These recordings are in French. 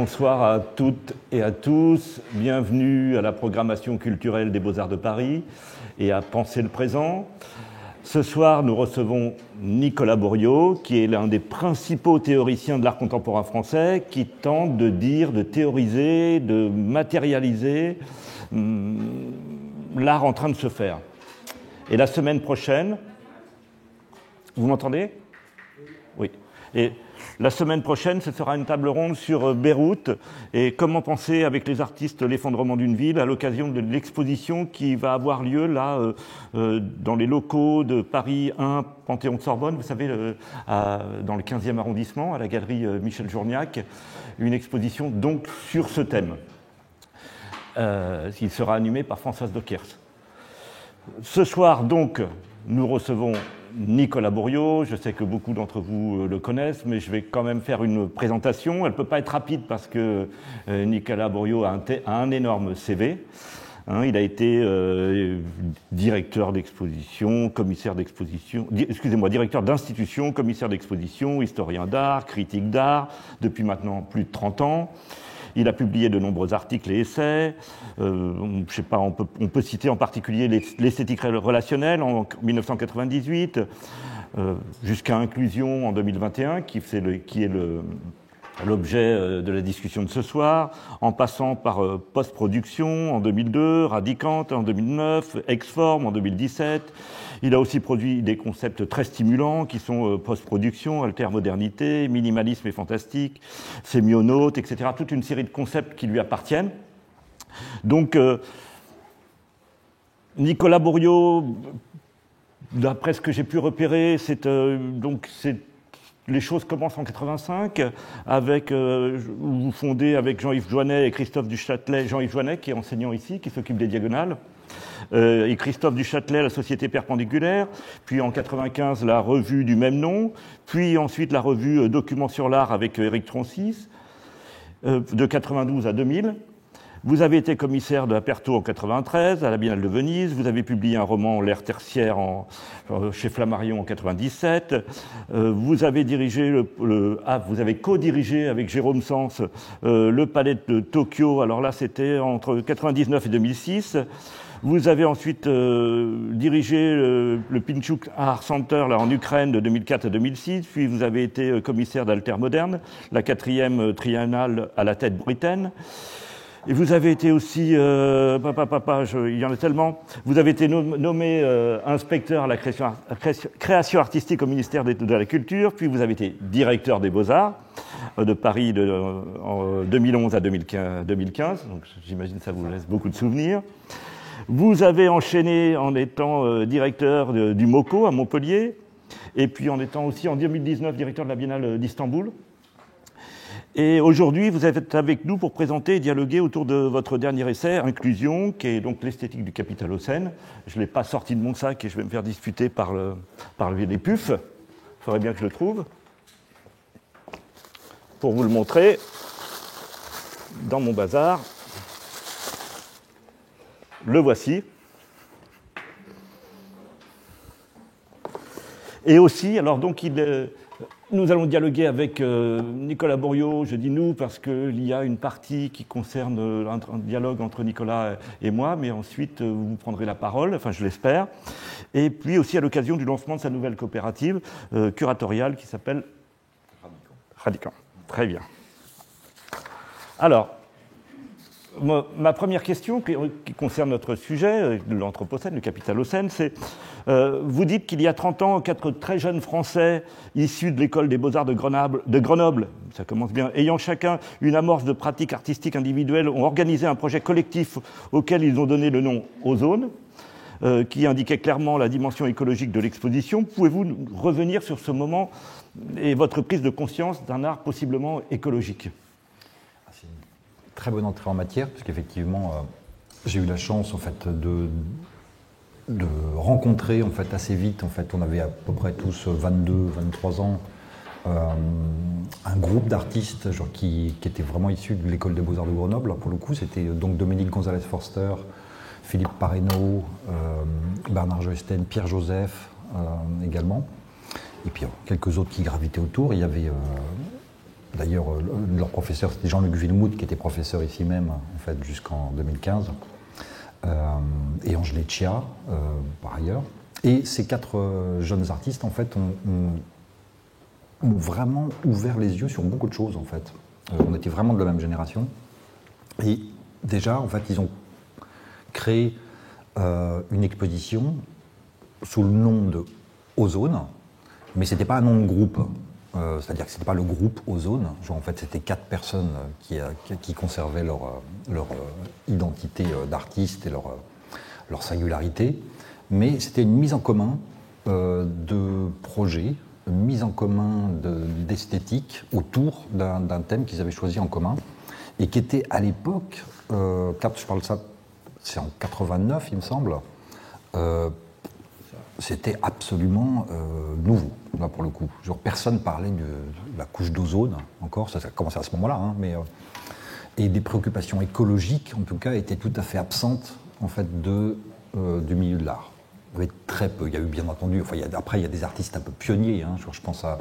Bonsoir à toutes et à tous. Bienvenue à la programmation culturelle des Beaux-Arts de Paris et à Penser le présent. Ce soir, nous recevons Nicolas Bourriaud, qui est l'un des principaux théoriciens de l'art contemporain français, qui tente de dire, de théoriser, de matérialiser l'art en train de se faire. Et la semaine prochaine... Vous m'entendez ? Oui. Et la semaine prochaine, ce sera une table ronde sur Beyrouth et comment penser avec les artistes l'effondrement d'une ville à l'occasion de l'exposition qui va avoir lieu là dans les locaux de Paris 1, Panthéon-Sorbonne, vous savez, dans le 15e arrondissement, à la galerie Michel Journiac, une exposition donc sur ce thème. Il sera animé par Françoise Dockers. Ce soir, donc, nous recevons Nicolas Bourriaud. Je sais que beaucoup d'entre vous le connaissent, mais je vais quand même faire une présentation. Elle ne peut pas être rapide parce que Nicolas Bourriaud a un énorme CV. Il a été directeur d'exposition, commissaire d'exposition, directeur d'institution, commissaire d'exposition, historien d'art, critique d'art, depuis maintenant plus de 30 ans. Il a publié de nombreux articles et essais. On peut citer en particulier l'esthétique relationnelle en 1998, jusqu'à Inclusion en 2021, qui est l'objet de la discussion de ce soir, en passant par Post-Production en 2002, Radicante en 2009, Exform en 2017. Il a aussi produit des concepts très stimulants qui sont post-production, altermodernité, minimalisme et fantastique, sémionaute, etc. Toute une série de concepts qui lui appartiennent. Donc, Nicolas Bourriaud, d'après ce que j'ai pu repérer, les choses commencent en 85 avec, vous fondez avec Jean-Yves Joannet et Christophe Duchâtelet, Jean-Yves Joannet qui est enseignant ici, qui s'occupe des diagonales, et Christophe Duchâtelet, la Société Perpendiculaire, puis en 95 la revue du même nom, puis ensuite la revue Documents sur l'art avec Éric Troncis, de 92 à 2000. Vous avez été commissaire de Aperto en 93, à la Biennale de Venise. Vous avez publié un roman, L'ère tertiaire, chez Flammarion en 97. Vous avez dirigé vous avez co-dirigé avec Jérôme Sens le Palais de Tokyo. Alors là, c'était entre 99 et 2006. Vous avez ensuite dirigé le Pinchuk Art Center là, en Ukraine de 2004 à 2006, puis vous avez été commissaire d'Altermoderne, la 4e triennale à la tête britaine. Et vous avez été aussi, il y en a tellement, vous avez été nommé inspecteur à la création artistique au ministère de la Culture, puis vous avez été directeur des Beaux-Arts de Paris en 2011 à 2015, donc j'imagine que ça vous laisse beaucoup de souvenirs. Vous avez enchaîné en étant directeur du MoCo à Montpellier, et puis en étant aussi en 2019 directeur de la Biennale d'Istanbul. Et aujourd'hui, vous êtes avec nous pour présenter et dialoguer autour de votre dernier essai, Inclusion, qui est donc l'esthétique du Capitalocène. Je ne l'ai pas sorti de mon sac et je vais me faire disputer par les puffs. Il faudrait bien que je le trouve. Pour vous le montrer, dans mon bazar, le voici. Et aussi, alors donc nous allons dialoguer avec Nicolas Bourriaud, je dis nous parce qu'il y a une partie qui concerne un dialogue entre Nicolas et moi, mais ensuite vous prendrez la parole, enfin je l'espère. Et puis aussi à l'occasion du lancement de sa nouvelle coopérative curatoriale qui s'appelle Radicant. Très bien. Alors, ma première question qui concerne notre sujet, l'Anthropocène, le Capitalocène, c'est vous dites qu'il y a 30 ans, 4 très jeunes Français issus de l'école des Beaux-Arts de Grenoble, ça commence bien, ayant chacun une amorce de pratique artistique individuelle, ont organisé un projet collectif auquel ils ont donné le nom Ozone, qui indiquait clairement la dimension écologique de l'exposition. Pouvez-vous revenir sur ce moment et votre prise de conscience d'un art possiblement écologique ? Très bonne entrée en matière, parce qu'effectivement, j'ai eu la chance en fait, de rencontrer en fait, assez vite, en fait, on avait à peu près tous 22, 23 ans, un groupe d'artistes qui étaient vraiment issus de l'école des Beaux-Arts de Grenoble. Alors, pour le coup, c'était donc Dominique Gonzalez-Forster, Philippe Parreno, Bernard Joesten, Pierre Joseph également, et puis quelques autres qui gravitaient autour. Il y avait D'ailleurs, leur professeur, c'était Jean-Luc Villemout, qui était professeur ici même, en fait, jusqu'en 2015, et Angèle Chia, par ailleurs. Et ces 4 jeunes artistes, en fait, ont vraiment ouvert les yeux sur beaucoup de choses, en fait. On était vraiment de la même génération. Et déjà, en fait, ils ont créé une exposition sous le nom de Ozone, mais ce n'était pas un nom de groupe. C'est-à-dire que ce n'était pas le groupe Ozone. Genre, en fait, c'était 4 personnes qui conservaient leur identité d'artiste et leur singularité. Mais c'était une mise en commun de projets, une mise en commun d'esthétique autour d'un thème qu'ils avaient choisi en commun et qui était à l'époque, quand je parle de ça, c'est en 89, il me semble, c'était absolument nouveau, là pour le coup. Genre, personne parlait de la couche d'ozone encore, ça a commencé à ce moment-là, hein, et des préoccupations écologiques, en tout cas, étaient tout à fait absentes en fait, du milieu de l'art. Il y avait très peu, il y a eu bien entendu, enfin, après il y a des artistes un peu pionniers, hein, je pense à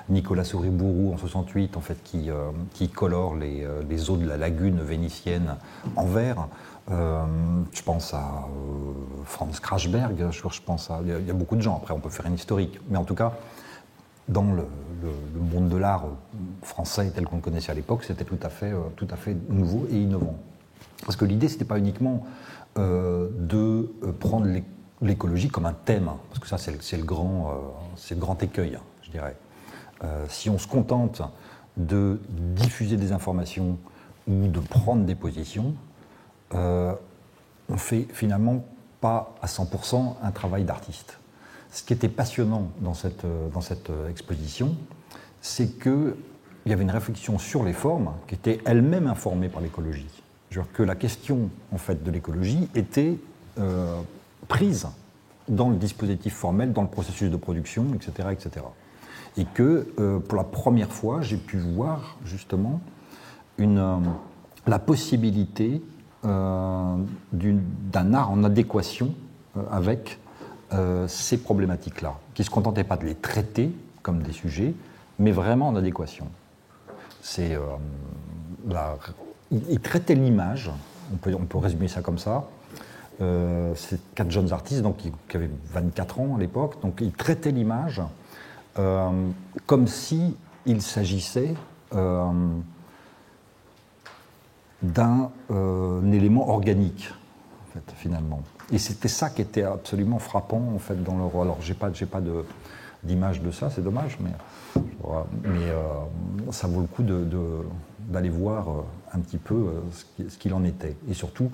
Nicolas Souribourou en 68, en fait, qui colore les eaux de la lagune vénitienne en vert. Je pense à Franz Krachberg, je pense à... Il y a beaucoup de gens, après on peut faire une historique. Mais en tout cas, dans le monde de l'art français tel qu'on le connaissait à l'époque, c'était tout à fait nouveau et innovant. Parce que l'idée, c'était pas uniquement de prendre l'écologie comme un thème, parce que ça, c'est le grand écueil, je dirais. Si on se contente de diffuser des informations ou de prendre des positions, on fait finalement pas à 100% un travail d'artiste. Ce qui était passionnant dans cette exposition, c'est qu'il y avait une réflexion sur les formes qui était elle-même informée par l'écologie. Que la question en fait, de l'écologie était prise dans le dispositif formel, dans le processus de production, etc. etc. Et que pour la première fois, j'ai pu voir justement la possibilité d'un art en adéquation avec ces problématiques-là, qui ne se contentaient pas de les traiter comme des sujets, mais vraiment en adéquation. Il traitait l'image, on peut résumer ça comme ça. C'est 4 jeunes artistes donc, qui avaient 24 ans à l'époque, donc ils traitaient l'image comme s'il s'agissait d'un élément organique, en fait, finalement. Et c'était ça qui était absolument frappant en fait, dans leur... Alors, j'ai pas d'image de ça, c'est dommage, mais ça vaut le coup d'aller voir un petit peu ce qu'il en était. Et surtout,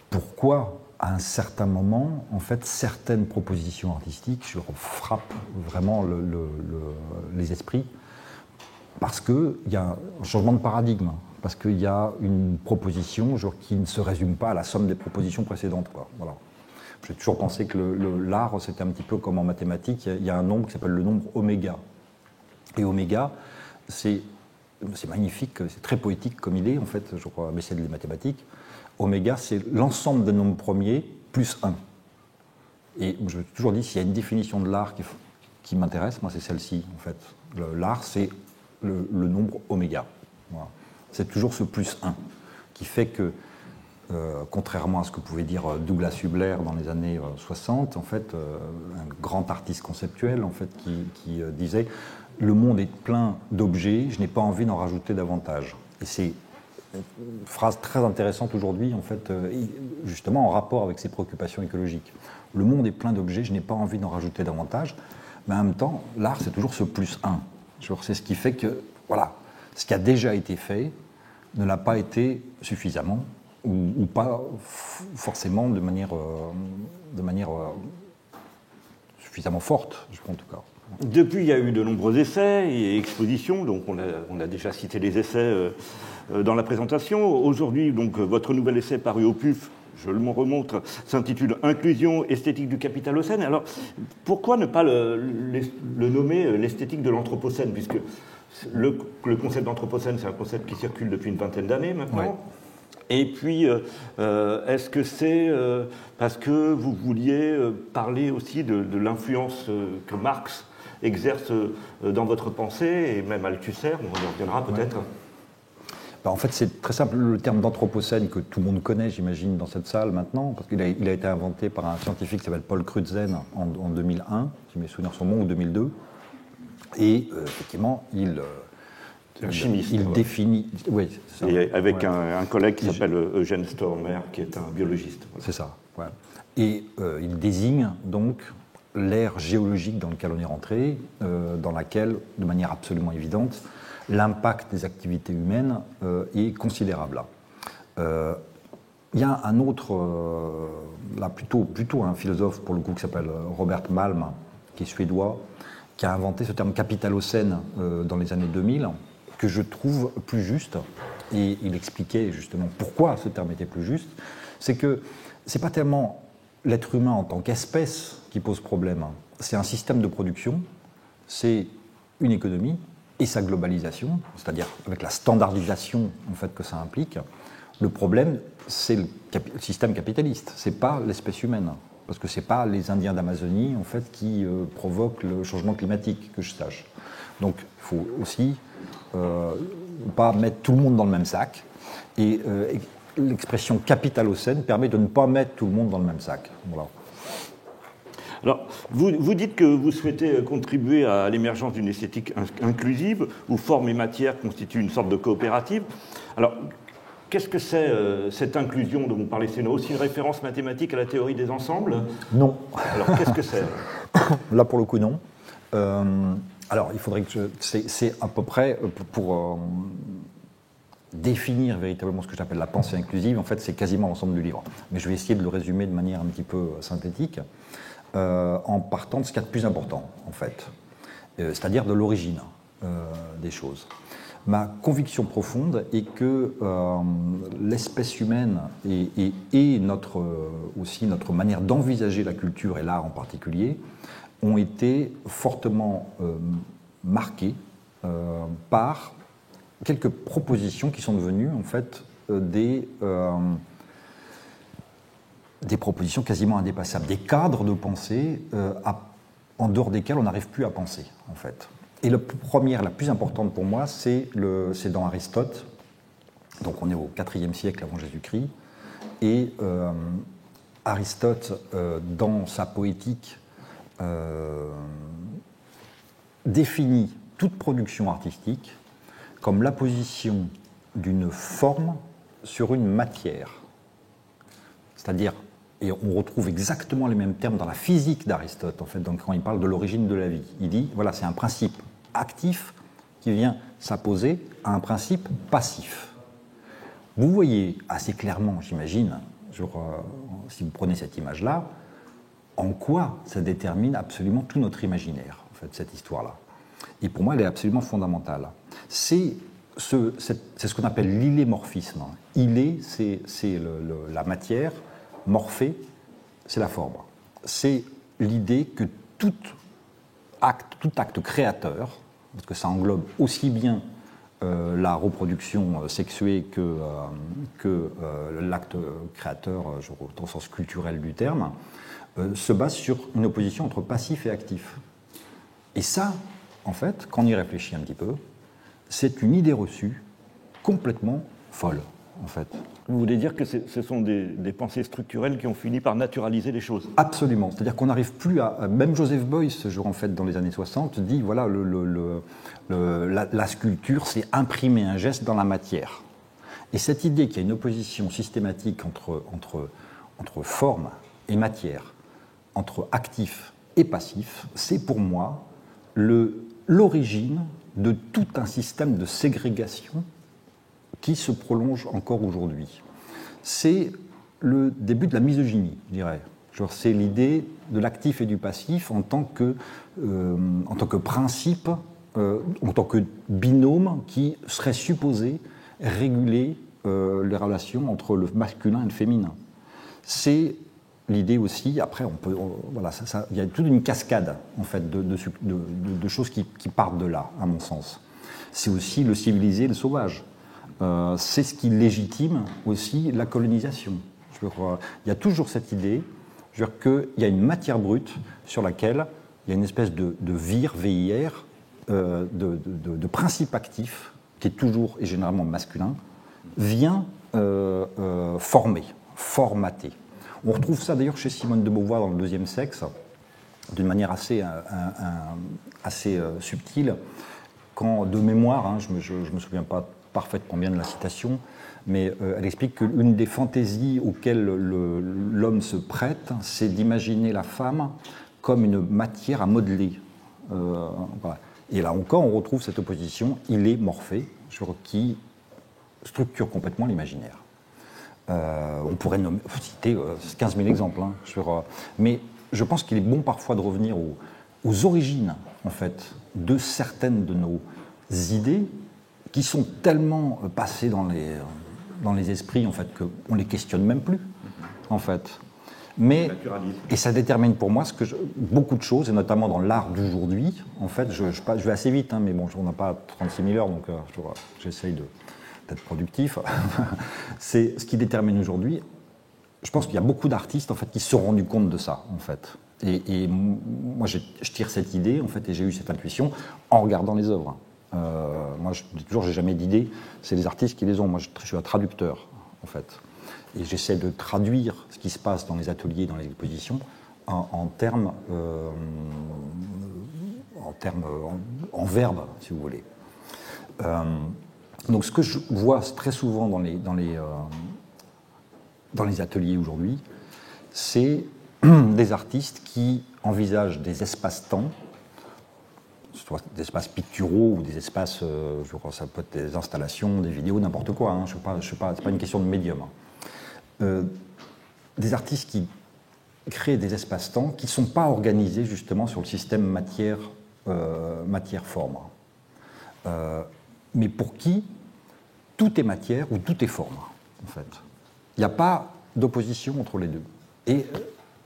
pourquoi, à un certain moment, en fait, certaines propositions artistiques frappent vraiment les esprits, parce qu'il y a un changement de paradigme, parce qu'il y a une proposition qui ne se résume pas à la somme des propositions précédentes. Quoi. Voilà. J'ai toujours pensé que l'art, c'était un petit peu comme en mathématiques, il y a un nombre qui s'appelle le nombre oméga. Et oméga, c'est magnifique, c'est très poétique comme idée, en fait, mais c'est des mathématiques. Oméga, c'est l'ensemble des nombres premiers plus 1. Et je me suis toujours dit, s'il y a une définition de l'art qui m'intéresse, moi, c'est celle-ci, en fait. L'art, c'est le nombre oméga. Voilà. C'est toujours ce plus 1 qui fait que, contrairement à ce que pouvait dire Douglas Hubler dans les années 60, en fait, un grand artiste conceptuel, en fait, qui disait « Le monde est plein d'objets, je n'ai pas envie d'en rajouter davantage ». Et c'est une phrase très intéressante aujourd'hui, en fait, justement en rapport avec ses préoccupations écologiques. Le monde est plein d'objets, je n'ai pas envie d'en rajouter davantage, mais en même temps, l'art, c'est toujours ce plus 1. C'est ce qui fait que, voilà, ce qui a déjà été fait ne l'a pas été suffisamment, ou pas forcément de manière suffisamment forte, je pense en tout cas. Depuis, il y a eu de nombreux essais et expositions, donc on a déjà cité les essais dans la présentation. Aujourd'hui, donc, votre nouvel essai paru au PUF, je le remontre, s'intitule « Inclusion esthétique du Capitalocène ». Alors, pourquoi ne pas le nommer l'esthétique de l'Anthropocène, puisque le concept d'Anthropocène, c'est un concept qui circule depuis une vingtaine d'années maintenant. Ouais. Et puis, est-ce que c'est parce que vous vouliez parler aussi de l'influence que Marx exerce dans votre pensée, et même Althusser, on y reviendra peut-être. En fait, c'est très simple. Le terme d'anthropocène que tout le monde connaît, j'imagine, dans cette salle maintenant, parce qu'il a été inventé par un scientifique qui s'appelle Paul Crutzen en 2001, si mes souvenirs sont bons, ou 2002. Et effectivement, il chimiste. Il définit. Oui, c'est ça. Et avec un collègue qui s'appelle Eugène Stormer, qui est un biologiste. Voilà. C'est ça. Ouais. Et il désigne donc l'ère géologique dans laquelle on est rentré, dans laquelle, de manière absolument évidente, l'impact des activités humaines est considérable. Il y a un autre, là plutôt un philosophe pour le coup qui s'appelle Robert Malm, qui est suédois, qui a inventé ce terme capitalocène dans les années 2000, que je trouve plus juste, et il expliquait justement pourquoi ce terme était plus juste. C'est que c'est pas tellement l'être humain en tant qu'espèce qui pose problème, c'est un système de production, c'est une économie et sa globalisation, c'est-à-dire avec la standardisation en fait que ça implique. Le problème, c'est le système capitaliste, c'est pas l'espèce humaine, parce que c'est pas les Indiens d'Amazonie en fait qui provoquent le changement climatique, que je sache. Donc il faut aussi pas mettre tout le monde dans le même sac, et l'expression capitalocène permet de ne pas mettre tout le monde dans le même sac. Voilà. Alors, vous dites que vous souhaitez contribuer à l'émergence d'une esthétique inclusive, où forme et matière constituent une sorte de coopérative. Alors, qu'est-ce que c'est cette inclusion dont vous parlez? C'est aussi une référence mathématique à la théorie des ensembles? Non. Alors, qu'est-ce que c'est? Là, pour le coup, non. Alors, il faudrait que c'est à peu près pour définir véritablement ce que j'appelle la pensée inclusive. En fait, c'est quasiment l'ensemble du livre. Mais je vais essayer de le résumer de manière un petit peu synthétique. En partant de ce qu'il y a de plus important, en fait, c'est-à-dire de l'origine des choses. Ma conviction profonde est que l'espèce humaine et aussi notre manière d'envisager la culture, et l'art en particulier, ont été fortement marquées par quelques propositions qui sont devenues, en fait, des propositions quasiment indépassables, des cadres de pensée en dehors desquels on n'arrive plus à penser, en fait. Et la première, la plus importante pour moi, c'est dans Aristote. Donc on est au IVe siècle avant Jésus-Christ. Et Aristote, dans sa poétique, définit toute production artistique comme l'apposition d'une forme sur une matière. C'est-à-dire, et on retrouve exactement les mêmes termes dans la physique d'Aristote, en fait, donc quand il parle de l'origine de la vie. Il dit, voilà, c'est un principe actif qui vient s'apposer à un principe passif. Vous voyez assez clairement, j'imagine, si vous prenez cette image-là, en quoi ça détermine absolument tout notre imaginaire, en fait, cette histoire-là. Et pour moi, elle est absolument fondamentale. C'est ce qu'on appelle l'illémorphisme. Ilé, c'est la matière. Morphée, c'est la forme. C'est l'idée que tout acte créateur, parce que ça englobe aussi bien la reproduction sexuée que l'acte créateur, au sens culturel du terme, se base sur une opposition entre passif et actif. Et ça, en fait, quand on y réfléchit un petit peu, c'est une idée reçue complètement folle, en fait. Vous voulez dire que ce sont des pensées structurelles qui ont fini par naturaliser les choses? Absolument. C'est-à-dire qu'on n'arrive plus à... Même Joseph Beuys, en fait, dans les années 60, dit, voilà, la sculpture, c'est imprimer un geste dans la matière. Et cette idée qu'il y a une opposition systématique entre forme et matière, entre actif et passif, c'est pour moi l'origine de tout un système de ségrégation qui se prolonge encore aujourd'hui. C'est le début de la misogynie, je dirais. C'est l'idée de l'actif et du passif en tant que principe, en tant que binôme qui serait supposé réguler les relations entre le masculin et le féminin. C'est l'idée aussi, après, il y a toute une cascade en fait, de choses qui partent de là, à mon sens. C'est aussi le civilisé et le sauvage. C'est ce qui légitime aussi la colonisation. Il y a toujours cette idée qu'il y a une matière brute sur laquelle il y a une espèce de VIR, VIR, de principe actif, qui est toujours et généralement masculin, vient former, formater. On retrouve ça d'ailleurs chez Simone de Beauvoir dans Le Deuxième Sexe, d'une manière assez subtile, quand, de mémoire, hein, je ne me souviens pas parfaitement bien de la citation, mais elle explique qu'une des fantaisies auxquelles l'homme se prête, c'est d'imaginer la femme comme une matière à modeler. Voilà. Et là encore, on retrouve cette opposition, il est Morphée, qui structure complètement l'imaginaire. On pourrait citer 15 000 exemples, hein, mais je pense qu'il est bon parfois de revenir aux origines, en fait, de certaines de nos idées qui sont tellement passées dans les esprits, en fait, qu'on ne les questionne même plus, en fait. Et ça détermine pour moi beaucoup de choses, et notamment dans l'art d'aujourd'hui. En fait, je vais assez vite, hein, mais bon, on n'a pas 36 000 heures, donc j'essaye d'être productif. C'est ce qui détermine aujourd'hui. Je pense qu'il y a beaucoup d'artistes en fait, qui se sont rendus compte de ça, en fait. Et moi, je tire cette idée, en fait, et j'ai eu cette intuition en regardant les œuvres. Moi, je dis toujours, j'ai jamais d'idées, c'est les artistes qui les ont. Moi, je suis un traducteur, en fait. Et j'essaie de traduire ce qui se passe dans les ateliers, dans les expositions, en verbes, si vous voulez. Donc, ce que je vois très souvent dans les ateliers aujourd'hui, c'est des artistes qui envisagent des espaces-temps, soit des espaces picturaux ou des espaces, ça peut être des installations, des vidéos, n'importe quoi. Hein, c'est pas une question de médium. Hein. Des artistes qui créent des espaces-temps qui ne sont pas organisés justement sur le système matière-forme. Mais pour qui tout est matière ou tout est forme, en fait. Il n'y a pas d'opposition entre les deux. Et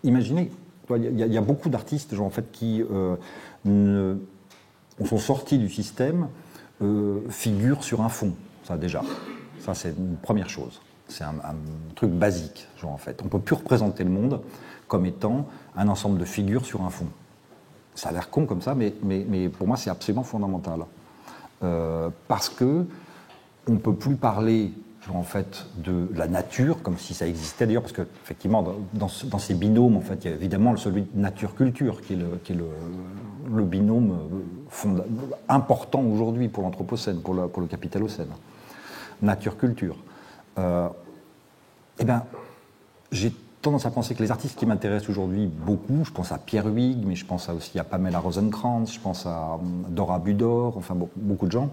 imaginez, il y a beaucoup d'artistes en fait, qui sont sortis du système, figurent sur un fond, ça déjà. Ça, c'est une première chose. C'est un truc basique, en fait. On ne peut plus représenter le monde comme étant un ensemble de figures sur un fond. Ça a l'air con comme ça, mais pour moi, c'est absolument fondamental. Parce que on ne peut plus parler en fait, de la nature, comme si ça existait d'ailleurs, parce qu'effectivement, dans ces binômes, en fait, il y a évidemment celui de nature-culture, qui est le binôme important aujourd'hui pour l'Anthropocène, pour le Capitalocène. Nature-culture. Eh bien, j'ai tendance à penser que les artistes qui m'intéressent aujourd'hui beaucoup, je pense à Pierre Huyghe, mais je pense aussi à Pamela Rosenkrantz, je pense à Dora Budor, enfin beaucoup de gens,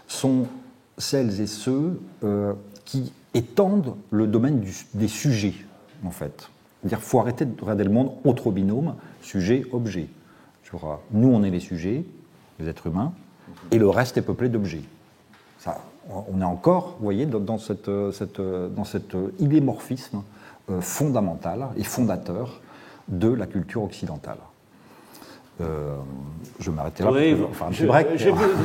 sont celles et ceux qui étendent le domaine des sujets, en fait. C'est-à-dire qu'il faut arrêter de regarder le monde autre binôme, sujet-objet. Nous, on est les sujets, les êtres humains, et le reste est peuplé d'objets. On est encore, vous voyez, dans cet idémorphisme fondamental et fondateur de la culture occidentale. Je vais m'arrêter là. Oui, vous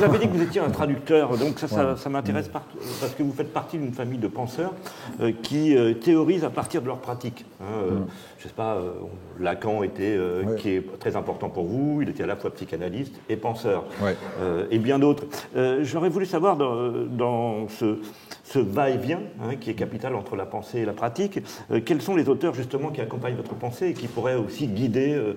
avez dit que vous étiez un traducteur, donc ça m'intéresse parce que vous faites partie d'une famille de penseurs qui théorisent à partir de leur pratique. Je ne sais pas, Lacan qui est très important pour vous, il était à la fois psychanalyste et penseur, et bien d'autres. J'aurais voulu savoir dans ce va-et-vient qui est capital entre la pensée et la pratique, quels sont les auteurs justement qui accompagnent votre pensée et qui pourraient aussi guider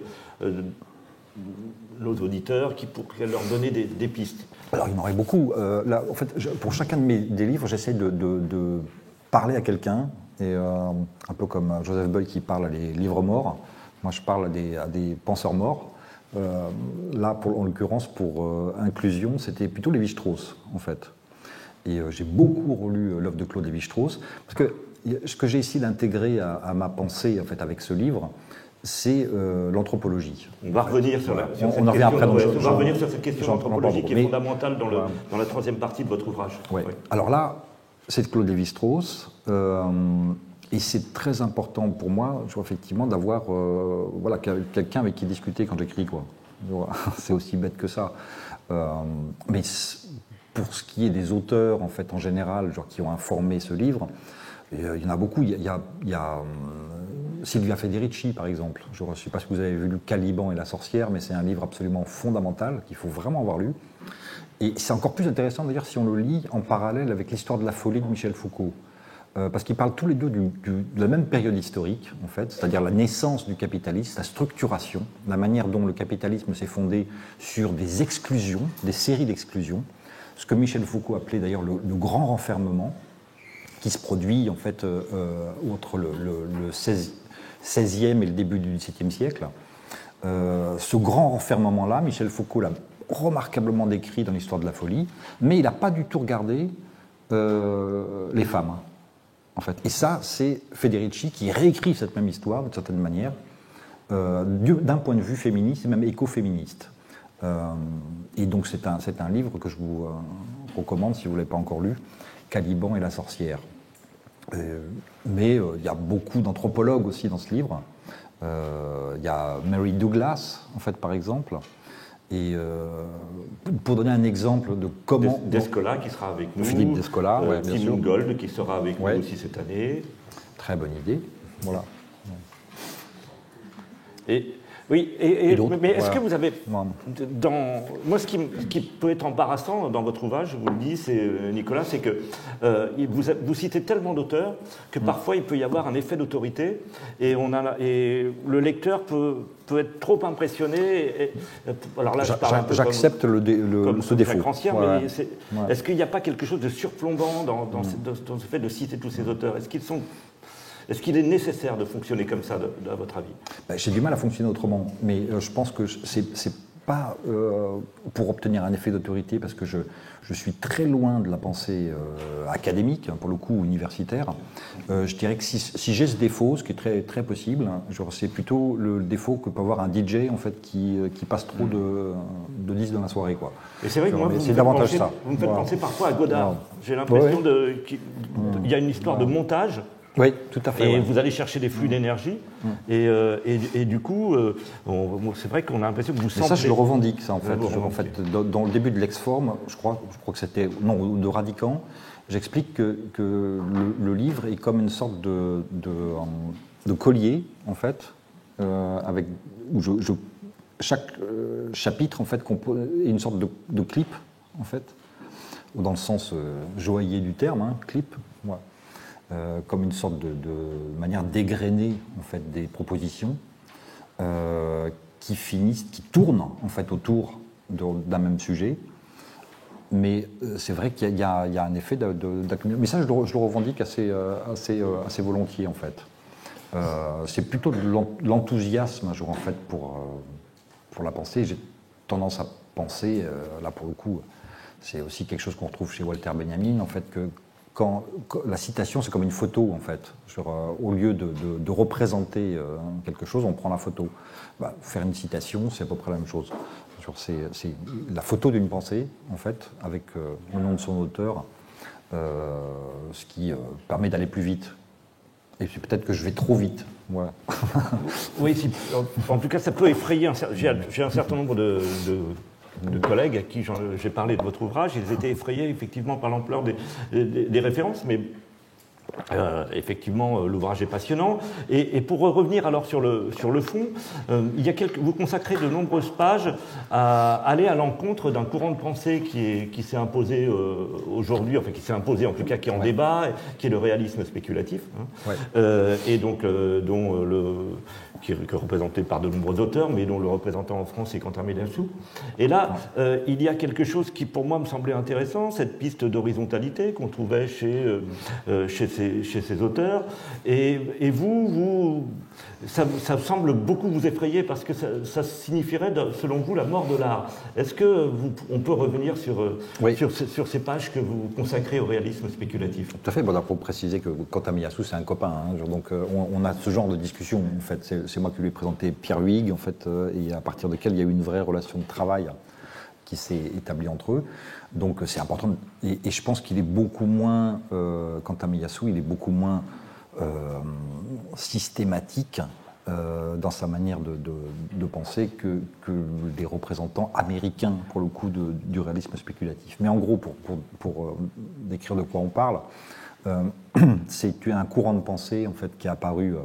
nos auditeurs, qui pourraient leur donner des pistes? Alors, il y en aurait beaucoup. Là, en fait, pour chacun des livres, j'essaie de parler à quelqu'un, et un peu comme Joseph Beuys qui parle à des livres morts. Moi, je parle à des penseurs morts. Là, en l'occurrence, pour Inclusion, c'était plutôt Lévi-Strauss, en fait. Et j'ai beaucoup relu l'œuvre de Claude Lévi-Strauss, parce que ce que j'ai essayé d'intégrer à ma pensée, en fait, avec ce livre, c'est l'anthropologie. On va revenir sur cette question d'anthropologie qui est fondamentale dans la troisième partie de votre ouvrage. Ouais. Oui. Alors là, c'est Claude Lévi-Strauss, et c'est très important pour moi, effectivement, d'avoir quelqu'un avec qui discuter quand j'écris, quoi. C'est aussi bête que ça. Mais pour ce qui est des auteurs, en fait, en général, qui ont informé ce livre, il y en a beaucoup. Il y a Silvia Federici, par exemple. Je ne sais pas si vous avez vu Caliban et la sorcière, mais c'est un livre absolument fondamental qu'il faut vraiment avoir lu. Et c'est encore plus intéressant d'ailleurs si on le lit en parallèle avec l'histoire de la folie de Michel Foucault. Parce qu'ils parlent tous les deux de la même période historique, en fait, c'est-à-dire la naissance du capitalisme, sa structuration, la manière dont le capitalisme s'est fondé sur des exclusions, des séries d'exclusions, ce que Michel Foucault appelait d'ailleurs le grand renfermement, qui se produit en fait entre le 16e et le début du XVIIe siècle. Ce grand renfermement-là, Michel Foucault l'a remarquablement décrit dans l'histoire de la folie, mais il n'a pas du tout regardé les femmes. En fait. Et ça, c'est Federici qui réécrit cette même histoire, d'une certaine manière, d'un point de vue féministe et même écoféministe. Et donc c'est un livre que je vous recommande si vous ne l'avez pas encore lu, Caliban et la sorcière. Mais il y a beaucoup d'anthropologues aussi dans ce livre. Il y a Mary Douglas, en fait, par exemple. Et pour donner un exemple de comment... Descola qui sera avec nous. Philippe Descola, ouais, bien sûr. Tim Gold qui sera avec nous aussi cette année. Très bonne idée. Voilà. Oui, mais est-ce que vous avez... Moi, ce qui peut être embarrassant dans votre ouvrage, je vous le dis, Nicolas, c'est que vous citez tellement d'auteurs que parfois il peut y avoir un effet d'autorité et le lecteur peut être trop impressionné. Alors là, j'accepte ce défaut. Ancien, mais est-ce qu'il n'y a pas quelque chose de surplombant dans ce fait de citer tous ces auteurs? Est-ce qu'il est nécessaire de fonctionner comme ça, à votre avis? J'ai du mal à fonctionner autrement, mais je pense que c'est pas pour obtenir un effet d'autorité, parce que je suis très loin de la pensée académique, pour le coup universitaire. Je dirais que si j'ai ce défaut, ce qui est très, très possible, c'est plutôt le défaut que peut avoir un DJ en fait, qui passe trop de disques dans la soirée. Quoi. Et c'est vrai que moi, vous me faites penser parfois à Godard. J'ai l'impression qu'il y a une histoire de montage. Oui, tout à fait. Et vous allez chercher des flux d'énergie. Et du coup, c'est vrai qu'on a l'impression que vous sentez... Ça, je le revendique, ça, en fait. Dans le début de l'Ex-Forme, je crois que c'était... Non, de Radicant, j'explique que le livre est comme une sorte de collier, en fait, où chaque chapitre, en fait, est une sorte de clip, en fait, dans le sens joaillier du terme, clip, ouais. Comme une sorte de manière d'égrener en fait, des propositions qui tournent en fait, autour d'un même sujet. Mais c'est vrai qu'il y a un effet d'accumulation. Mais ça, je le revendique assez volontiers, en fait. C'est plutôt de l'enthousiasme, en fait, pour la pensée. J'ai tendance à penser, là pour le coup, c'est aussi quelque chose qu'on retrouve chez Walter Benjamin, en fait, que quand la citation, c'est comme une photo, en fait. Au lieu de représenter quelque chose, on prend la photo. Faire une citation, c'est à peu près la même chose. C'est la photo d'une pensée, en fait, avec le nom de son auteur, ce qui permet d'aller plus vite. Et puis peut-être que je vais trop vite. Voilà. Oui, en tout cas, ça peut effrayer. J'ai un certain nombre de collègues à qui j'ai parlé de votre ouvrage, ils étaient effrayés effectivement par l'ampleur des références, mais effectivement l'ouvrage est passionnant. Et pour revenir alors sur le fond, vous consacrez de nombreuses pages à aller à l'encontre d'un courant de pensée qui s'est imposé aujourd'hui, enfin qui s'est imposé en tout cas qui est en débat, qui est le réalisme spéculatif, et donc qui est représenté par de nombreux auteurs, mais dont le représentant en France est Quentin Mélenchon. Et là, il y a quelque chose qui, pour moi, me semblait intéressant, cette piste d'horizontalité qu'on trouvait chez ces auteurs. Et vous ça semble beaucoup vous effrayer parce que ça signifierait, selon vous, la mort de l'art. Est-ce qu'on peut revenir sur ces pages que vous consacrez au réalisme spéculatif? Tout à fait. Bon, pour préciser que Quentin Miyasu, c'est un copain. Donc, on a ce genre de discussion. En fait, c'est moi qui lui ai présenté Pierre Huyghe, en fait, et à partir de laquelle il y a eu une vraie relation de travail qui s'est établie entre eux. Donc, c'est important. Et je pense qu'il est beaucoup moins, Quentin Miyasu, il est beaucoup moins systématique dans sa manière de penser que les représentants américains, pour le coup, du réalisme spéculatif. Mais en gros, pour décrire de quoi on parle, c'est un courant de pensée en fait, qui est apparu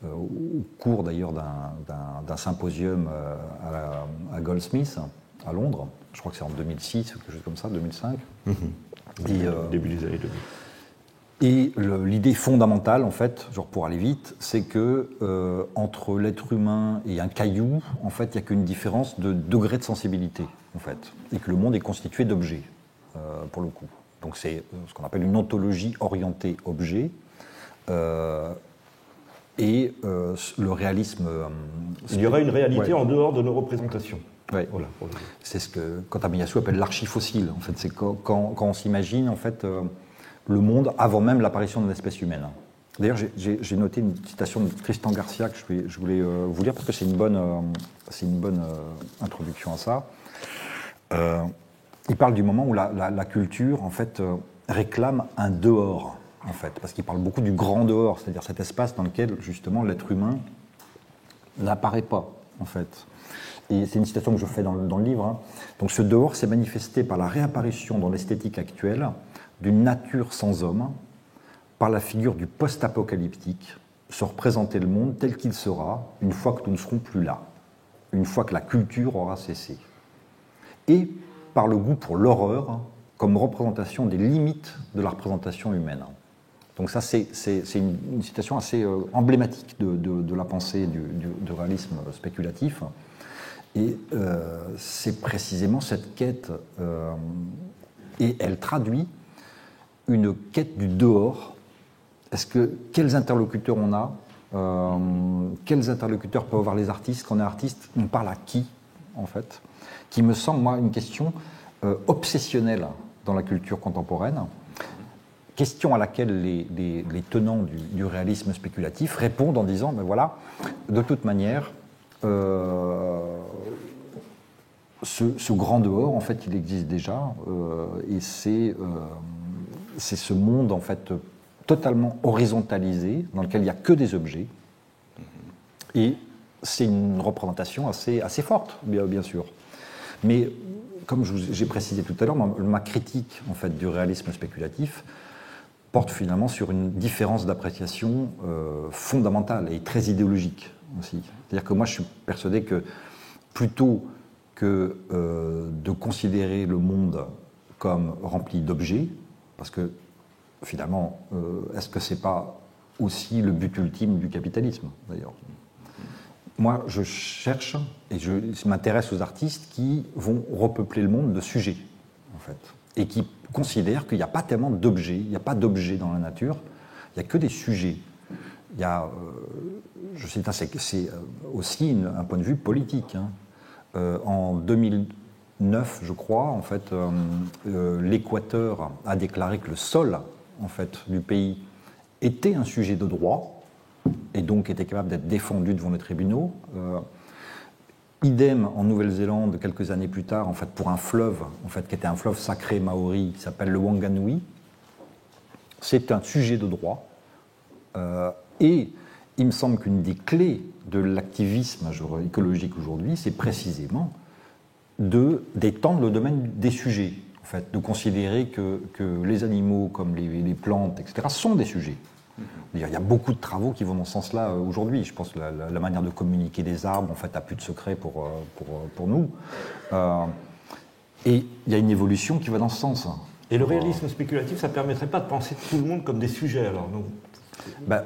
au cours d'ailleurs d'un symposium à Goldsmith, à Londres. Je crois que c'est en 2006 ou quelque chose comme ça, 2005. Début des années 2000. Et l'idée fondamentale, en fait, genre pour aller vite, c'est que entre l'être humain et un caillou, en fait, il n'y a qu'une différence de degré de sensibilité, en fait, et que le monde est constitué d'objets, pour le coup. Donc c'est ce qu'on appelle une ontologie orientée objet, et le réalisme. Il y aurait une réalité en dehors de nos représentations. Ouais. Voilà. C'est ce que Kotamiyasu appelle l'archifossile. En fait, c'est quand on s'imagine, en fait. Le monde avant même l'apparition de l'espèce humaine. D'ailleurs, j'ai noté une citation de Tristan Garcia que je voulais vous lire parce que c'est une bonne introduction à ça. Il parle du moment où la culture, en fait, réclame un dehors, en fait, parce qu'il parle beaucoup du grand dehors, c'est-à-dire cet espace dans lequel, justement, l'être humain n'apparaît pas, en fait. Et c'est une citation que je fais dans le livre. Hein. Donc, ce dehors s'est manifesté par la réapparition dans l'esthétique actuelle d'une nature sans homme, par la figure du post-apocalyptique, se représenter le monde tel qu'il sera une fois que nous ne serons plus là, une fois que la culture aura cessé. Et par le goût pour l'horreur comme représentation des limites de la représentation humaine. Donc ça, c'est une citation assez emblématique de la pensée du réalisme spéculatif. Et c'est précisément cette quête, et elle traduit une quête du dehors. Quels interlocuteurs on a, quels interlocuteurs peuvent avoir les artistes? Quand on est artiste, on parle à qui, en fait? Qui me semble, moi, une question obsessionnelle dans la culture contemporaine, question à laquelle les tenants du réalisme spéculatif répondent en disant, ben voilà, de toute manière, ce grand dehors, en fait, il existe déjà, et c'est ce monde, en fait, totalement horizontalisé, dans lequel il n'y a que des objets. Et c'est une représentation assez forte, bien sûr. Mais, comme j'ai précisé tout à l'heure, ma critique, en fait, du réalisme spéculatif porte finalement sur une différence d'appréciation fondamentale et très idéologique aussi. C'est-à-dire que moi, je suis persuadé que plutôt que de considérer le monde comme rempli d'objets, parce que finalement, est-ce que ce n'est pas aussi le but ultime du capitalisme, d'ailleurs? Moi, je cherche et je m'intéresse aux artistes qui vont repeupler le monde de sujets, en fait, et qui considèrent qu'il n'y a pas tellement d'objets, il n'y a pas d'objets dans la nature, il n'y a que des sujets. Il y a, c'est aussi un point de vue politique. Hein. En 2009, je crois, en fait, l'Équateur a déclaré que le sol, en fait, du pays était un sujet de droit et donc était capable d'être défendu devant les tribunaux. Idem en Nouvelle-Zélande, quelques années plus tard, en fait, pour un fleuve, en fait, qui était un fleuve sacré maori, qui s'appelle le Wanganui. C'est un sujet de droit. Et il me semble qu'une des clés de l'activisme écologique aujourd'hui, c'est précisément d'étendre le domaine des sujets, en fait, de considérer que les animaux, comme les plantes, etc., sont des sujets. Il y a beaucoup de travaux qui vont dans ce sens-là aujourd'hui. Je pense que la manière de communiquer des arbres, en fait, n'a plus de secret pour nous. Et il y a une évolution qui va dans ce sens. Et le réalisme spéculatif, ça ne permettrait pas de penser tout le monde comme des sujets, alors non?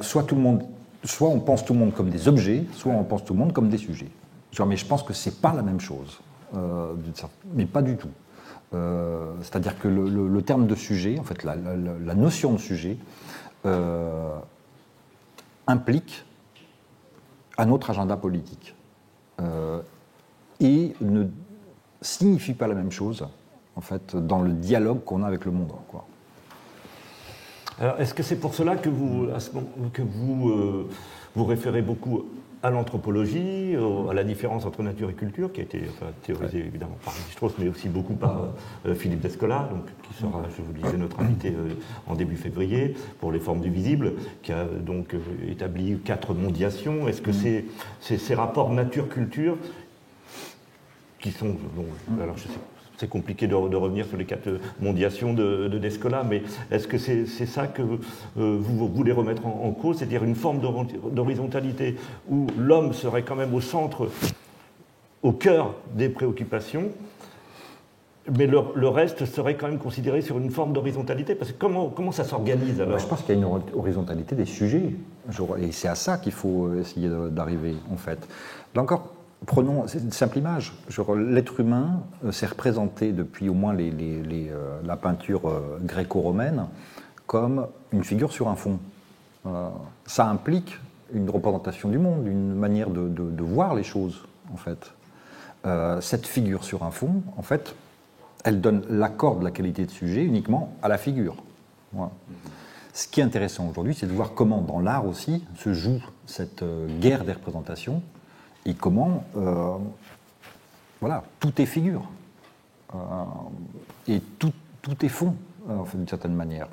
Soit on pense tout le monde comme des objets, soit on pense tout le monde comme des sujets. Mais je pense que ce n'est pas la même chose, mais pas du tout. C'est-à-dire que le terme de sujet, en fait, la notion de sujet, implique un autre agenda politique et ne signifie pas la même chose, en fait, dans le dialogue qu'on a avec le monde, quoi. Alors, est-ce que c'est pour cela que vous référez beaucoup à l'anthropologie, à la différence entre nature et culture, qui a été théorisée évidemment par Lévi-Strauss, mais aussi beaucoup par Philippe Descola, donc, qui sera, je vous le disais, notre invité en début février, pour les formes du visible, qui a donc établi 4 mondiations. Est-ce que c'est ces rapports nature-culture qui sont... alors je sais, c'est compliqué de revenir sur les 4 mondiations de Descola, mais est-ce que c'est ça que vous voulez remettre en cause, c'est-à-dire une forme d'horizontalité où l'homme serait quand même au centre, au cœur des préoccupations, mais le reste serait quand même considéré sur une forme d'horizontalité? Parce que comment ça s'organise alors? Je pense qu'il y a une horizontalité des sujets, et c'est à ça qu'il faut essayer d'arriver, en fait. Là encore, prenons une simple image. L'être humain s'est représenté depuis au moins la peinture gréco-romaine comme une figure sur un fond. Ça implique une représentation du monde, une manière de voir les choses, en fait. Cette figure sur un fond, en fait, elle donne l'accord de la qualité de sujet uniquement à la figure. Voilà. Ce qui est intéressant aujourd'hui, c'est de voir comment, dans l'art aussi, se joue cette guerre des représentations et comment, voilà, tout est figure et tout est fond, en fait, d'une certaine manière.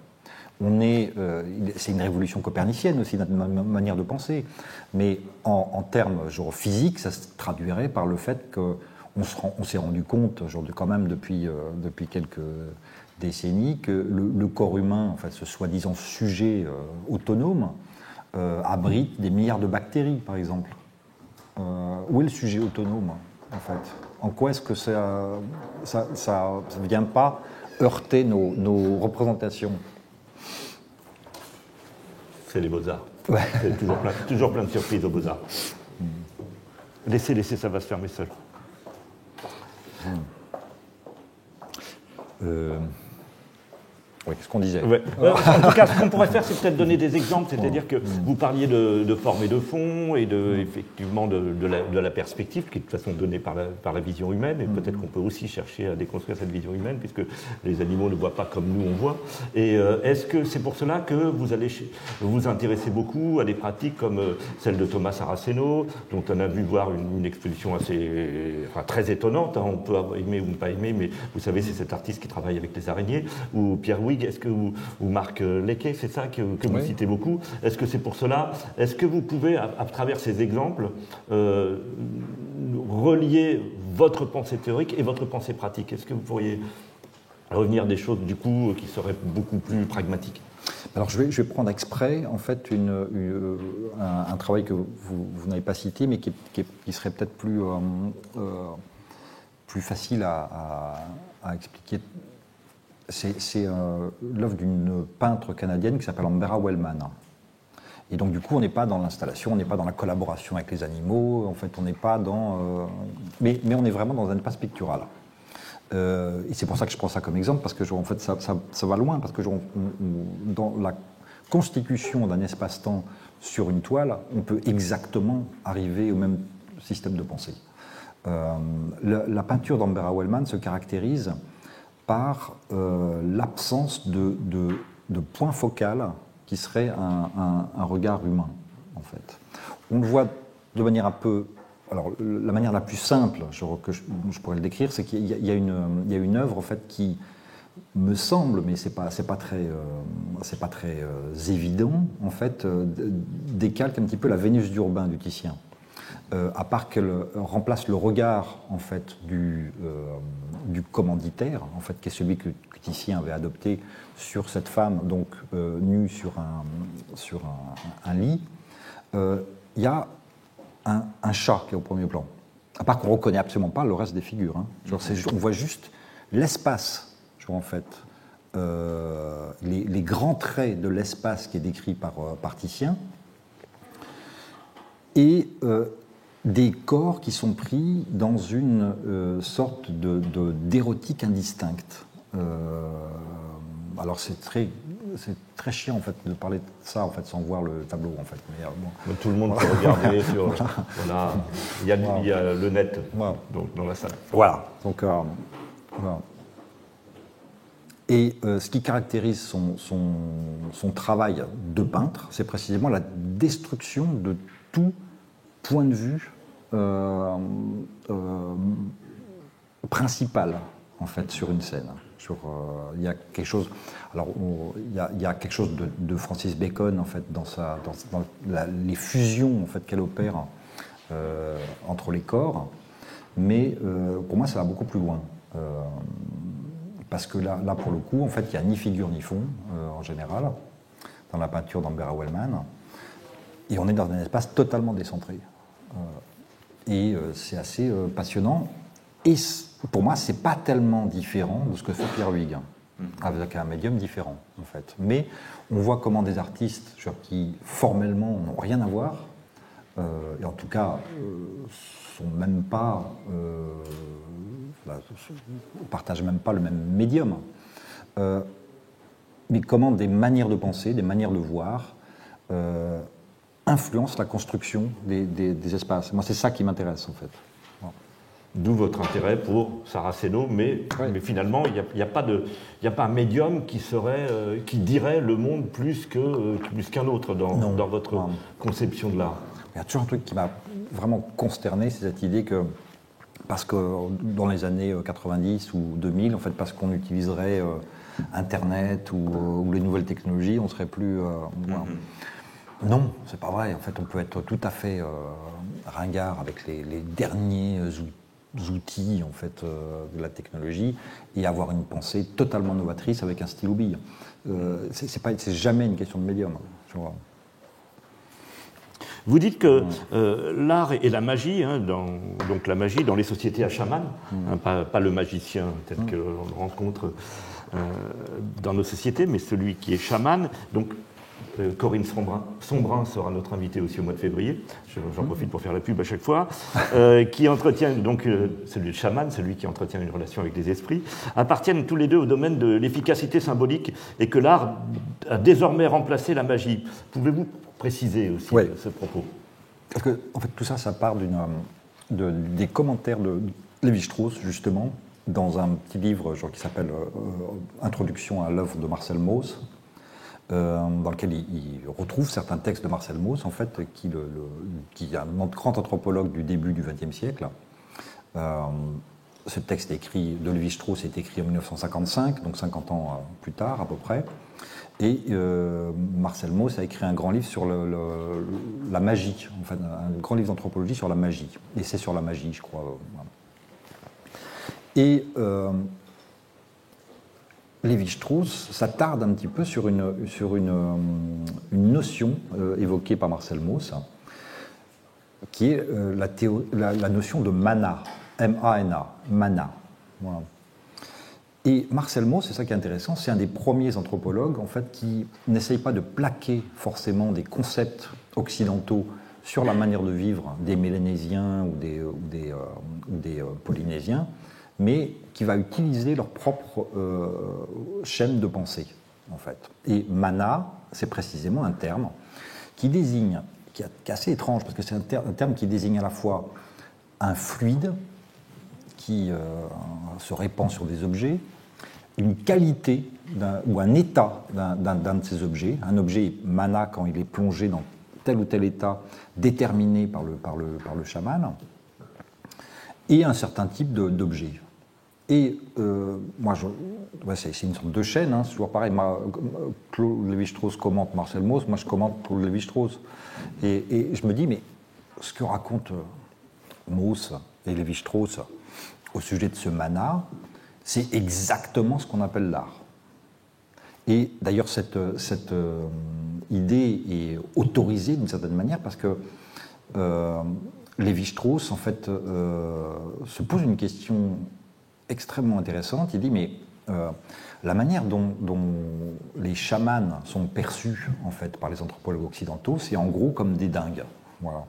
C'est une révolution copernicienne aussi, notre manière de penser, mais en termes genre physiques, ça se traduirait par le fait que on s'est rendu compte, quand même depuis quelques décennies, que le corps humain, en fait, ce soi-disant sujet autonome, abrite des milliards de bactéries, par exemple. Où est le sujet autonome, en fait? En quoi est-ce que ça ne vient pas heurter nos représentations? C'est les Beaux-Arts. Ouais. C'est toujours plein de surprises aux Beaux-Arts. Laissez, ça va se fermer seul. Oui, ce qu'on disait. Ouais. En tout cas, ce qu'on pourrait faire, c'est peut-être donner des exemples, c'est-à-dire que vous parliez de forme et de fond, et effectivement de la perspective, qui est de toute façon donnée par la vision humaine, et peut-être qu'on peut aussi chercher à déconstruire cette vision humaine, puisque les animaux ne voient pas comme nous on voit. Et est-ce que c'est pour cela que vous allez vous intéresser beaucoup à des pratiques comme celle de Thomas Saraceno, dont on a vu voir une exposition très étonnante, hein, on peut aimer ou ne pas aimer, mais vous savez, c'est cet artiste qui travaille avec les araignées, ou Pierre Huyghe, est-ce que vous Marc Lequet, c'est ça que vous citez beaucoup? Est-ce que c'est pour cela? Est-ce que vous pouvez, à travers ces exemples, relier votre pensée théorique et votre pensée pratique? Est-ce que vous pourriez revenir des choses, du coup, qui seraient beaucoup plus pragmatiques? Alors, je vais prendre exprès, en fait, un travail que vous n'avez pas cité, mais qui serait peut-être plus facile à expliquer. C'est l'œuvre d'une peintre canadienne qui s'appelle Ambera Wellman. Et donc, du coup, on n'est pas dans l'installation, on n'est pas dans la collaboration avec les animaux, en fait, on n'est pas dans... mais on est vraiment dans un espace pictural. Et c'est pour ça que je prends ça comme exemple, parce que en fait, ça va loin, parce que dans la constitution d'un espace-temps sur une toile, on peut exactement arriver au même système de pensée. La peinture d'Ambera Wellman se caractérise par l'absence de point focal qui serait un regard humain, en fait. On le voit de manière un peu... Alors, la manière la plus simple que je pourrais le décrire, c'est qu'il y a une œuvre, en fait, qui me semble, mais c'est pas très évident, en fait, décalque un petit peu la Vénus d'Urbain du Titien. À part qu'elle remplace le regard, en fait, du commanditaire, en fait, qui est celui que Titien avait adopté sur cette femme, donc nue sur un lit. Il y a un chat qui est au premier plan. À part qu'on ne reconnaît absolument pas le reste des figures. Hein. On voit juste l'espace, en fait, les grands traits de l'espace qui est décrit par Titien, et des corps qui sont pris dans une sorte d'érotique indistincte. Alors c'est très chiant, en fait, de parler de ça, en fait, sans voir le tableau, en fait. Mais, bon. Tout le monde peut regarder sur... Voilà. Il y a le net donc, dans la salle. Voilà. Donc, voilà. Et ce qui caractérise son travail de peintre, c'est précisément la destruction de tout point de vue principal, en fait, sur une scène. Il y a quelque chose. Alors, il y a quelque chose de Francis Bacon, en fait, dans les fusions, en fait, qu'elle opère entre les corps. Mais pour moi, ça va beaucoup plus loin. Parce que là, pour le coup, en fait, il n'y a ni figure ni fond, en général, dans la peinture d'Ambera Wellman. Et on est dans un espace totalement décentré. Et c'est assez passionnant. Et pour moi, ce n'est pas tellement différent de ce que fait Pierre Huyghe, avec un médium différent, en fait. Mais on voit comment des artistes qui, formellement, n'ont rien à voir, et en tout cas, sont même pas... on ne partage même pas le même médium. Mais comment des manières de penser, des manières de voir, influencent la construction des espaces. Moi, c'est ça qui m'intéresse, en fait. D'où votre intérêt pour Saraceno, mais finalement, il n'y a pas un médium qui dirait le monde plus qu'un autre dans votre conception de l'art. Il y a toujours un truc qui m'a vraiment consterné, c'est cette idée que, parce que dans les années 90 ou 2000, en fait, parce qu'on utiliserait Internet ou les nouvelles technologies, on serait plus... Non, c'est pas vrai. En fait, on peut être tout à fait ringard avec les derniers outils en fait, de la technologie et avoir une pensée totalement novatrice avec un stylo bille. C'est jamais une question de médium. Je vois. Vous dites que l'art et la magie, donc la magie dans les sociétés à chaman, pas le magicien tel que l'on le rencontre dans nos sociétés, mais celui qui est chaman. Donc, Corinne Sombrin sera notre invitée aussi au mois de février, j'en profite pour faire la pub à chaque fois, qui entretient, donc celui de chaman, celui qui entretient une relation avec les esprits, appartiennent tous les deux au domaine de l'efficacité symbolique et que l'art a désormais remplacé la magie. Pouvez-vous préciser aussi ce propos? Parce que en fait, tout ça, ça part des commentaires de Lévi-Strauss, justement, dans un petit livre qui s'appelle Introduction à l'œuvre de Marcel Mauss, dans lequel il retrouve certains textes de Marcel Mauss, en fait, qui est un grand anthropologue du début du XXe siècle. Ce texte de Lévi-Strauss est écrit en 1955, donc 50 ans plus tard à peu près. Et Marcel Mauss a écrit un grand livre sur la magie, en fait, un grand livre d'anthropologie sur la magie. Et c'est sur la magie, je crois. Et Lévi-Strauss s'attarde un petit peu sur une notion évoquée par Marcel Mauss, qui est la notion de mana, M-A-N-A, mana. Voilà. Et Marcel Mauss, c'est ça qui est intéressant, c'est un des premiers anthropologues en fait, qui n'essaye pas de plaquer forcément des concepts occidentaux sur la manière de vivre des Mélanésiens ou des Polynésiens, mais qui va utiliser leur propre chaîne de pensée, en fait. Et mana, c'est précisément un terme qui désigne, qui est assez étrange, parce que c'est un terme qui désigne à la fois un fluide qui se répand sur des objets, une qualité ou un état d'un de ces objets. Un objet mana quand il est plongé dans tel ou tel état déterminé par le chaman, et un certain type d'objet. Et moi, c'est une sorte de chaîne, c'est toujours pareil. Claude Lévi-Strauss commente Marcel Mauss, moi je commente Claude Lévi-Strauss. Et je me dis, mais ce que racontent Mauss et Lévi-Strauss au sujet de ce mana, c'est exactement ce qu'on appelle l'art. Et d'ailleurs, cette idée est autorisée d'une certaine manière parce que Lévi-Strauss, en fait, se pose une question extrêmement intéressante. Il dit, mais la manière dont les chamans sont perçus, en fait, par les anthropologues occidentaux, c'est en gros comme des dingues. Voilà.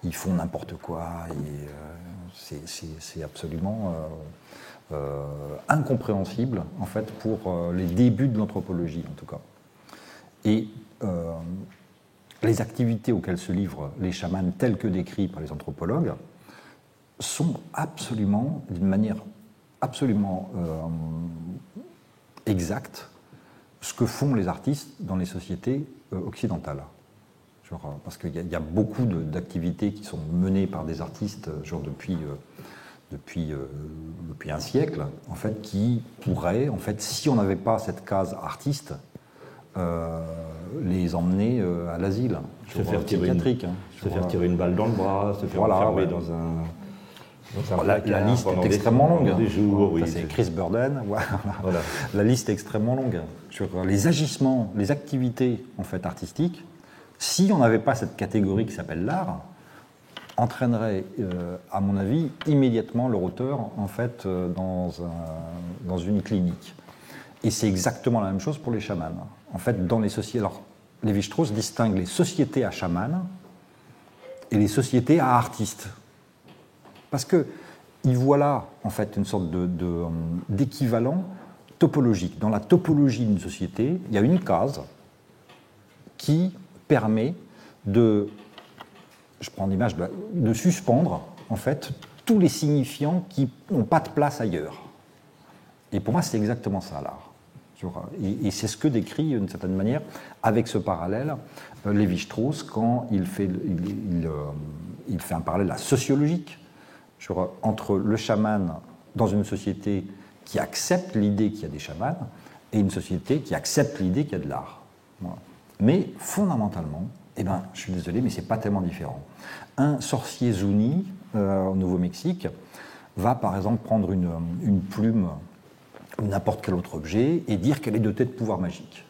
Ils font n'importe quoi, et c'est absolument incompréhensible, en fait, pour les débuts de l'anthropologie, en tout cas. Et les activités auxquelles se livrent les chamans, telles que décrites par les anthropologues, sont absolument, d'une manière absolument exacte, ce que font les artistes dans les sociétés occidentales. Parce qu'il y a beaucoup d'activités qui sont menées par des artistes depuis un siècle, en fait, qui pourraient, en fait, si on n'avait pas cette case artiste, les emmener à l'asile. Se faire tirer une balle dans le bras, se faire enfermer La liste est extrêmement longue. Des jours, oui, c'est Chris Burden. Voilà. La liste est extrêmement longue. Les agissements, les activités en fait artistiques, si on n'avait pas cette catégorie qui s'appelle l'art, entraînerait, à mon avis, immédiatement leur auteur en fait dans une clinique. Et c'est exactement la même chose pour les chamans. En fait, dans les sociétés, alors Lévi-Strauss distingue les sociétés à chamans et les sociétés à artistes, parce que il voit là en fait une sorte d'équivalent topologique. Dans la topologie d'une société, il y a une case qui permet de, je prends l'image, de suspendre en fait tous les signifiants qui n'ont pas de place ailleurs. Et pour moi, c'est exactement ça l'art. Et c'est ce que décrit d'une certaine manière, avec ce parallèle, Lévi-Strauss quand il fait un parallèle sociologique entre le chaman dans une société qui accepte l'idée qu'il y a des chamans et une société qui accepte l'idée qu'il y a de l'art. Voilà. Mais fondamentalement, je suis désolé, mais c'est pas tellement différent. Un sorcier Zuni au Nouveau-Mexique va par exemple prendre une plume ou n'importe quel autre objet et dire qu'elle est dotée de pouvoirs magiques.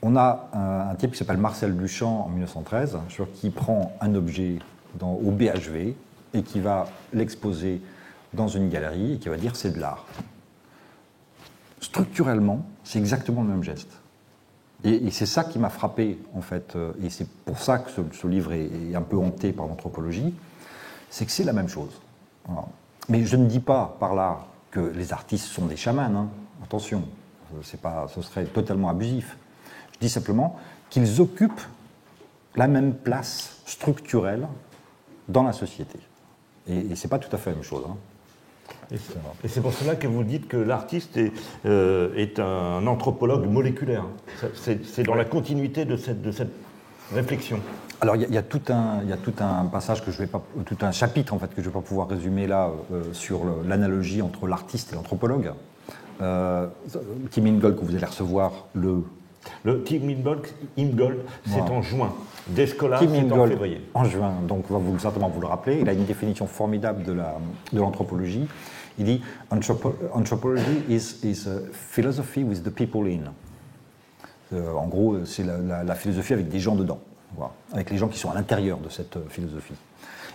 On a un type qui s'appelle Marcel Duchamp en 1913 qui prend un objet au BHV et qui va l'exposer dans une galerie et qui va dire c'est de l'art. Structurellement, c'est exactement le même geste. Et c'est ça qui m'a frappé, en fait, et c'est pour ça que ce livre est un peu hanté par l'anthropologie, c'est que c'est la même chose. Voilà. Mais je ne dis pas par là que les artistes sont des chamans, hein. Attention, ce serait totalement abusif. Je dis simplement qu'ils occupent la même place structurelle dans la société. Et ce n'est pas tout à fait la même chose. Hein. Et c'est pour cela que vous dites que l'artiste est un anthropologue moléculaire. C'est dans la continuité de cette réflexion. Alors il y a tout un passage que je vais pas, tout un chapitre en fait que je ne vais pas pouvoir résumer là sur l'analogie entre l'artiste et l'anthropologue. Tim Ingold, que vous allez recevoir le Tim Ingold, c'est en juin. Descola, c'est en février. En juin, donc certainement vous le rappeler. Il a une définition formidable de l'anthropologie. Il dit Anthropology is a philosophy with the people in. En gros, c'est la philosophie avec des gens dedans, voilà, avec les gens qui sont à l'intérieur de cette philosophie.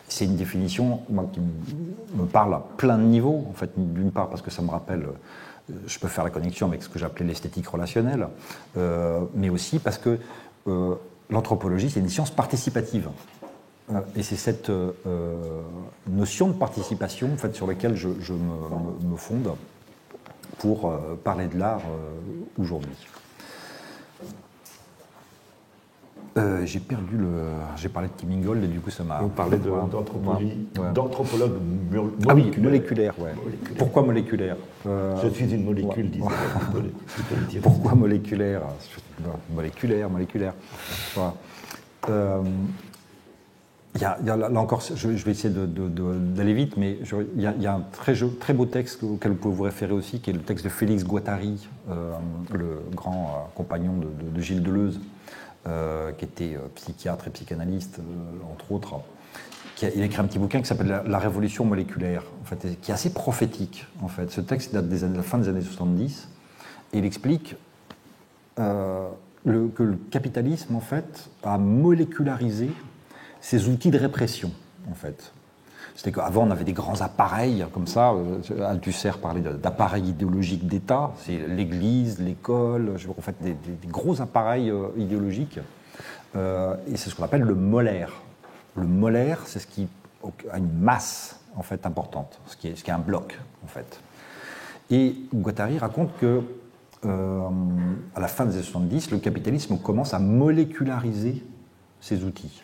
C'est une définition qui me parle à plein de niveaux, en fait, d'une part parce que ça me rappelle, je peux faire la connexion avec ce que j'appelais l'esthétique relationnelle, mais aussi parce que l'anthropologie, c'est une science participative. Et c'est cette notion de participation en fait, sur laquelle je me fonde pour parler de l'art aujourd'hui. J'ai parlé de Tim Ingold et du coup ça m'a... Vous parlez d'anthropologie, d'anthropologue moléculaire. Ah oui, moléculaire, ouais. Pourquoi moléculaire Je suis une molécule, disait. Pourquoi moléculaire Moléculaire. Voilà. Là encore, je vais essayer d'aller vite, mais il y a un très beau texte auquel vous pouvez vous référer aussi, qui est le texte de Félix Guattari, le grand compagnon de Gilles Deleuze, qui était psychiatre et psychanalyste, entre autres. Il a écrit un petit bouquin qui s'appelle La Révolution moléculaire, en fait, qui est assez prophétique. En fait. Ce texte date de la fin des années 70, et il explique que le capitalisme, en fait, a molécularisé ses outils de répression, en fait. C'était qu'avant, on avait des grands appareils comme ça. Althusser parlait d'appareils idéologiques d'État. C'est l'Église, l'école, en fait, des gros appareils idéologiques. Et c'est ce qu'on appelle le molaire. Le molaire, c'est ce qui a une masse, en fait, importante, ce qui est un bloc, en fait. Et Guattari raconte que, à la fin des années 70, le capitalisme commence à moléculariser ses outils.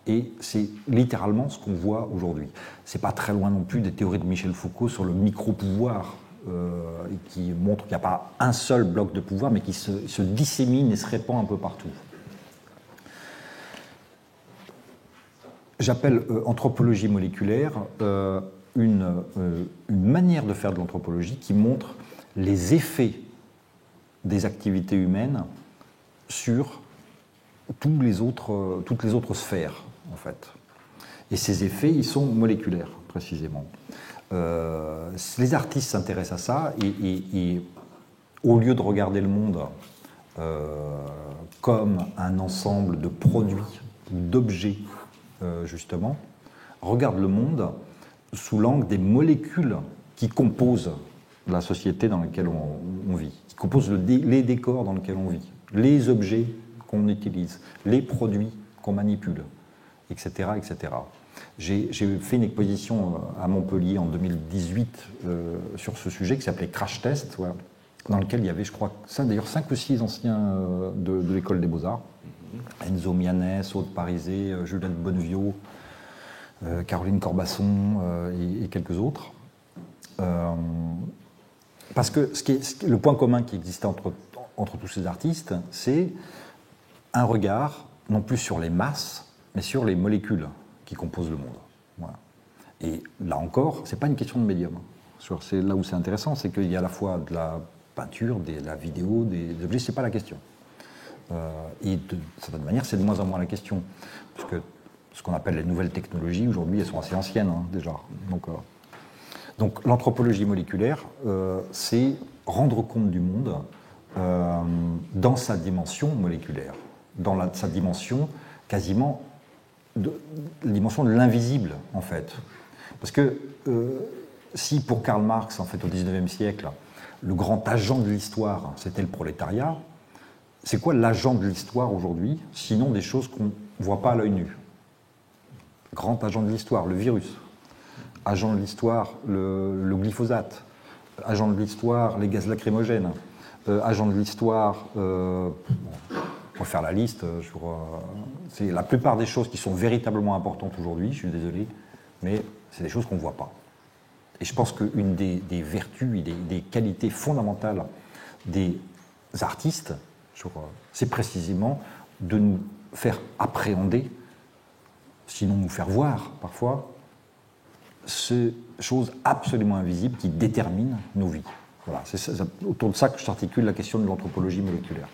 Et c'est littéralement ce qu'on voit aujourd'hui. C'est pas très loin non plus des théories de Michel Foucault sur le micro-pouvoir, qui montrent qu'il n'y a pas un seul bloc de pouvoir, mais qui se dissémine et se répand un peu partout. J'appelle anthropologie moléculaire une manière de faire de l'anthropologie qui montre les effets des activités humaines sur toutes les autres sphères, en fait. Et ces effets, ils sont moléculaires, précisément. Les artistes s'intéressent à ça, et au lieu de regarder le monde comme un ensemble de produits, d'objets, justement, regardent le monde sous l'angle des molécules qui composent la société dans laquelle on vit, qui composent les décors dans lesquels on vit, les objets qu'on utilise, les produits qu'on manipule, etc., etc. J'ai fait une exposition à Montpellier en 2018 sur ce sujet qui s'appelait Crash Test, voilà, dans lequel il y avait, je crois, d'ailleurs 5 ou 6 anciens de l'École des Beaux-Arts. Enzo Mianès, Aude Parisé, Juliette Bonnevio, Caroline Corbasson et quelques autres. Parce que le point commun qui existait entre tous ces artistes, c'est un regard, non plus sur les masses, mais sur les molécules qui composent le monde. Voilà. Et là encore, ce n'est pas une question de médium. C'est là où c'est intéressant, c'est qu'il y a à la fois de la peinture, de la vidéo, des objets, ce n'est pas la question. Et de certaine manière, c'est de moins en moins la question. Parce que ce qu'on appelle les nouvelles technologies, aujourd'hui, elles sont assez anciennes, déjà. Donc l'anthropologie moléculaire, c'est rendre compte du monde dans sa dimension moléculaire, dans sa dimension quasiment la dimension de l'invisible, en fait. Parce que si pour Karl Marx, en fait, au XIXe siècle, le grand agent de l'histoire, c'était le prolétariat, c'est quoi l'agent de l'histoire aujourd'hui, sinon des choses qu'on ne voit pas à l'œil nu? Grand agent de l'histoire, le virus. Agent de l'histoire, le glyphosate. Agent de l'histoire, les gaz lacrymogènes. Agent de l'histoire, on va faire la liste. C'est la plupart des choses qui sont véritablement importantes aujourd'hui, je suis désolé, mais c'est des choses qu'on ne voit pas. Et je pense qu'une des vertus et des qualités fondamentales des artistes, c'est précisément de nous faire appréhender, sinon nous faire voir parfois, ces choses absolument invisibles qui déterminent nos vies. Voilà, c'est autour de ça que j'articule la question de l'anthropologie moléculaire.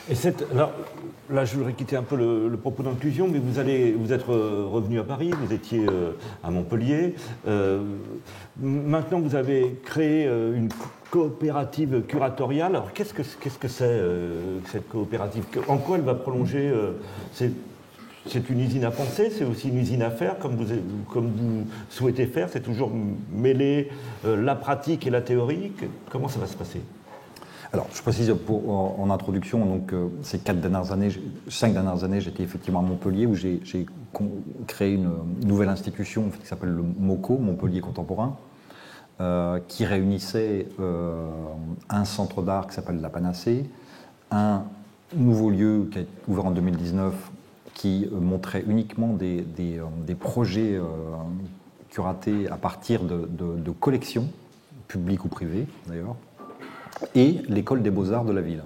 Et alors, là, je voudrais quitter un peu le propos d'inclusion, mais vous êtes revenu à Paris, vous étiez à Montpellier. Maintenant, vous avez créé une coopérative curatoriale. Alors, qu'est-ce que c'est, cette coopérative? En quoi elle va prolonger c'est une usine à penser, c'est aussi une usine à faire, comme vous souhaitez faire. C'est toujours mêler la pratique et la théorie. Comment ça va se passer? Alors, je précise en introduction, donc ces 5 dernières années, j'étais effectivement à Montpellier, où j'ai créé une nouvelle institution qui s'appelle le MOCO, Montpellier Contemporain, qui réunissait un centre d'art qui s'appelle La Panacée, un nouveau lieu qui a ouvert en 2019, qui montrait uniquement des projets curatés à partir de collections, publiques ou privées d'ailleurs, et l'école des beaux-arts de la ville.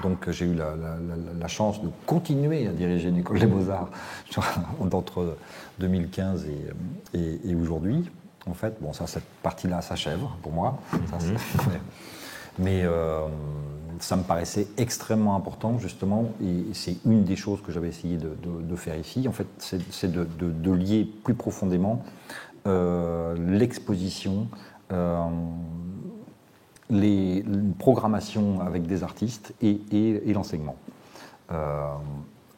Donc j'ai eu la chance de continuer à diriger une école des beaux-arts entre 2015 et aujourd'hui. En fait, bon, cette partie-là s'achève pour moi. Mais ça me paraissait extrêmement important, justement, et c'est une des choses que j'avais essayé de faire ici. En fait, c'est de lier plus profondément l'exposition, les programmations avec des artistes et l'enseignement.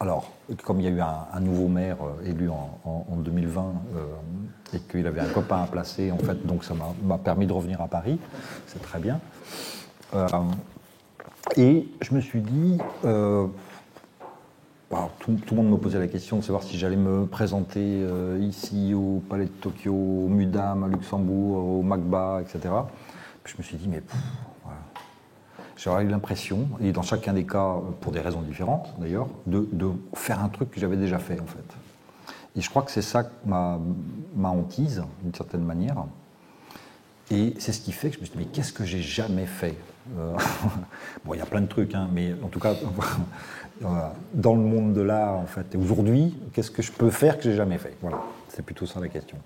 Alors, comme il y a eu un nouveau maire élu en 2020 et qu'il avait un copain à placer, en fait, donc ça m'a permis de revenir à Paris, c'est très bien. Et je me suis dit, tout le monde me posait la question de savoir si j'allais me présenter ici au Palais de Tokyo, au MUDAM, à Luxembourg, au MACBA, etc. Puis je me suis dit, mais voilà. J'aurais eu l'impression, et dans chacun des cas, pour des raisons différentes d'ailleurs, de faire un truc que j'avais déjà fait en fait. Et je crois que c'est ça ma hantise, d'une certaine manière. Et c'est ce qui fait que je me suis dit, mais qu'est-ce que j'ai jamais fait? Bon, il y a plein de trucs, hein, mais en tout cas, dans le monde de l'art, en fait, et aujourd'hui, qu'est-ce que je peux faire que j'ai jamais fait? Voilà, c'est plutôt ça la question.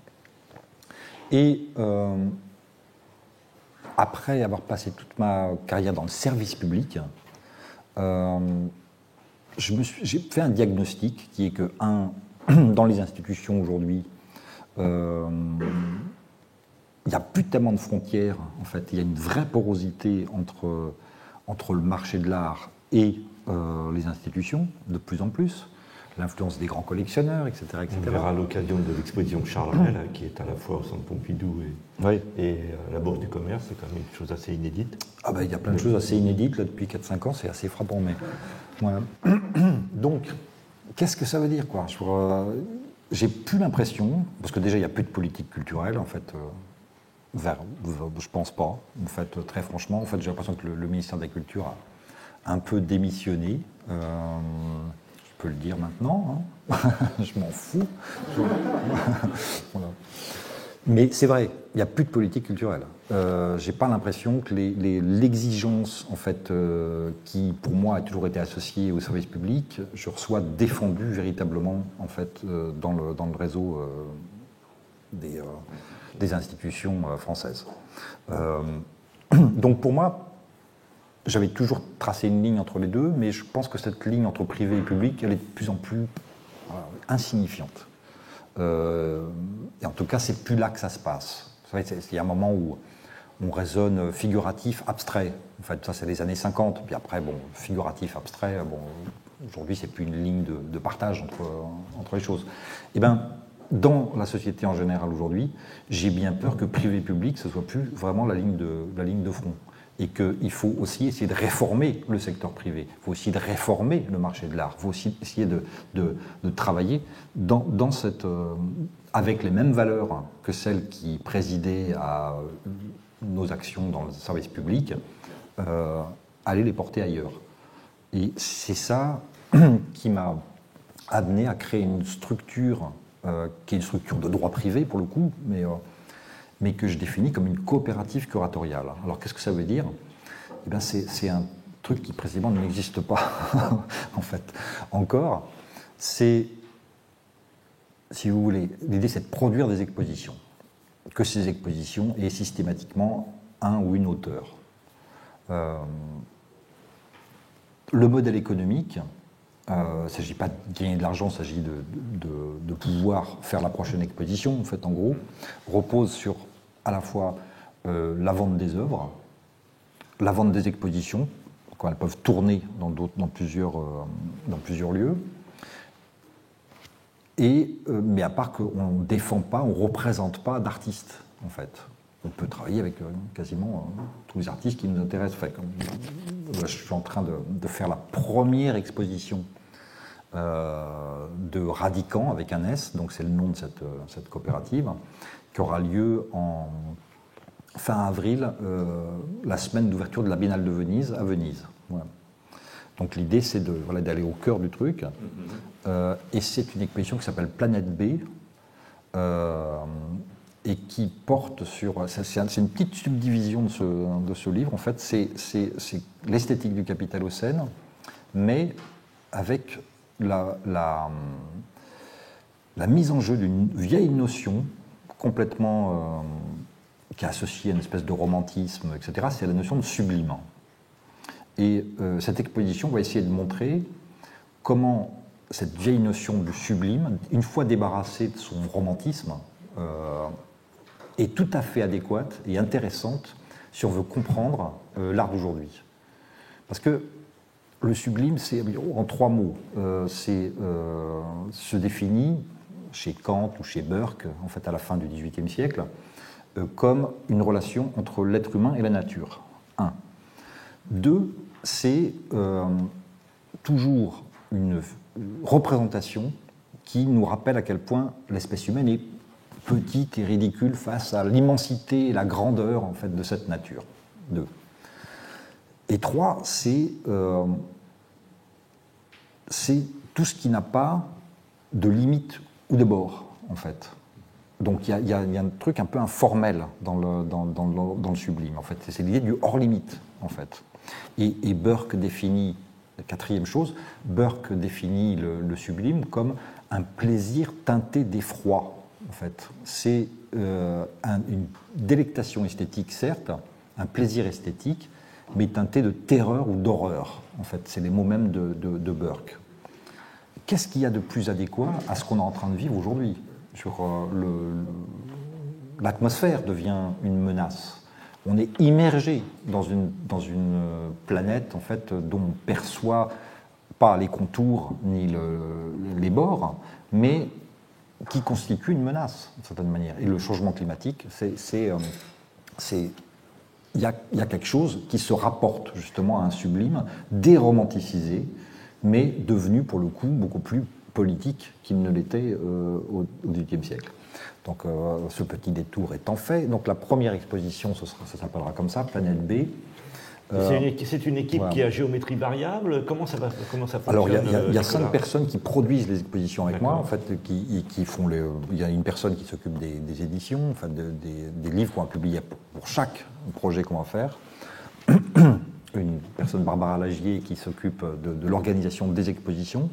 Et après avoir passé toute ma carrière dans le service public, j'ai fait un diagnostic qui est que, dans les institutions aujourd'hui, il n'y a plus tellement de frontières, en fait. Il y a une vraie porosité entre le marché de l'art et les institutions, de plus en plus. L'influence des grands collectionneurs, etc. On verra à l'occasion de l'exposition Charles-Ray, qui est à la fois au Centre Pompidou et à la Bourse du Commerce, c'est quand même une chose assez inédite. Ah ben, il y a plein de choses assez inédites là, depuis 4-5 ans, c'est assez frappant. Mais... Voilà. Donc, qu'est-ce que ça veut dire quoi? J'ai plus l'impression, parce que déjà il n'y a plus de politique culturelle, en fait, je pense pas. En fait, très franchement, en fait, j'ai l'impression que le ministère de la Culture a un peu démissionné. Je peux le dire maintenant, hein. Je m'en fous. Voilà. Mais c'est vrai, il n'y a plus de politique culturelle. J'ai pas l'impression que l'exigence, en fait, qui pour moi a toujours été associée au service public, je reçois défendue véritablement, en fait, dans le réseau des institutions françaises. Donc pour moi, j'avais toujours tracé une ligne entre les deux, mais je pense que cette ligne entre privé et public, elle est de plus en plus insignifiante. Et en tout cas, c'est plus là que ça se passe. Vous savez, il y a un moment où on raisonne figuratif, abstrait. En fait, ça, c'est les années 50. Puis après, bon, figuratif, abstrait, bon, aujourd'hui, c'est plus une ligne de partage entre les choses. Eh bien, dans la société en général aujourd'hui, j'ai bien peur que privé-public, ce ne soit plus vraiment la ligne de front. Et qu'il faut aussi essayer de réformer le secteur privé, il faut essayer de réformer le marché de l'art, il faut aussi essayer de travailler avec les mêmes valeurs que celles qui présidaient à nos actions dans le service public, aller les porter ailleurs. Et c'est ça qui m'a amené à créer une structure, qui est une structure de droit privé pour le coup, mais que je définis comme une coopérative curatoriale. Alors qu'est-ce que ça veut dire? Eh bien, c'est un truc qui précisément n'existe pas, en fait. Encore, c'est, si vous voulez, l'idée c'est de produire des expositions. Que ces expositions aient systématiquement un ou une auteur. Le modèle économique, il ne s'agit pas de gagner de l'argent, il s'agit de pouvoir faire la prochaine exposition, en fait, en gros, repose sur à la fois la vente des œuvres, la vente des expositions, quand elles peuvent tourner dans plusieurs lieux, mais à part qu'on ne défend pas, on ne représente pas d'artistes, en fait. On peut travailler avec quasiment tous les artistes qui nous intéressent. Enfin, je suis en train de faire la première exposition de Radican avec un S, donc c'est le nom de cette coopérative, qui aura lieu en fin avril, la semaine d'ouverture de la Biennale de Venise à Venise. Voilà. Donc l'idée c'est d'aller au cœur du truc, et c'est une exposition qui s'appelle Planète B, et qui porte sur... C'est une petite subdivision de ce livre, en fait, c'est l'esthétique du Capitalocène, mais avec la mise en jeu d'une vieille notion complètement qui est associée à une espèce de romantisme, etc., c'est la notion de sublime. Et cette exposition va essayer de montrer comment cette vieille notion du sublime, une fois débarrassée de son romantisme, est tout à fait adéquate et intéressante si on veut comprendre l'art d'aujourd'hui. Parce que le sublime, c'est en 3 mots, se définit chez Kant ou chez Burke, en fait à la fin du XVIIIe siècle, comme une relation entre l'être humain et la nature. 1. 2, c'est toujours une représentation qui nous rappelle à quel point l'espèce humaine est petite et ridicule face à l'immensité et la grandeur en fait, de cette nature. 2. Et 3, c'est tout ce qui n'a pas de limite ou de bord, en fait. Donc il y a un truc un peu informel dans le sublime, en fait. C'est l'idée du hors-limite, en fait. Et Burke définit, la 4e chose, Burke définit le sublime comme un plaisir teinté d'effroi, en fait. C'est une délectation esthétique, certes, un plaisir esthétique, mais teinté de terreur ou d'horreur, en fait. C'est les mots mêmes de Burke. qu'est-ce qu'il y a de plus adéquat à ce qu'on est en train de vivre aujourd'hui? L'atmosphère devient une menace. On est immergé dans une planète en fait, dont on ne perçoit pas les contours ni les bords, mais qui constitue une menace, d'une certaine manière. Et le changement climatique, il y a quelque chose qui se rapporte justement à un sublime, déromanticisé, mais devenu pour le coup beaucoup plus politique qu'il ne l'était au XVIIIe siècle. Donc ce petit détour étant fait, donc la première exposition, ça s'appellera comme ça, Planète B. C'est une équipe qui a géométrie variable. Comment ça fonctionne? Alors il y a 5 personnes qui produisent les expositions avec moi, en fait, qui font il y a une personne qui s'occupe des éditions, enfin des livres qu'on va publier pour chaque projet qu'on va faire. Une personne, Barbara Lagier, qui s'occupe de l'organisation des expositions.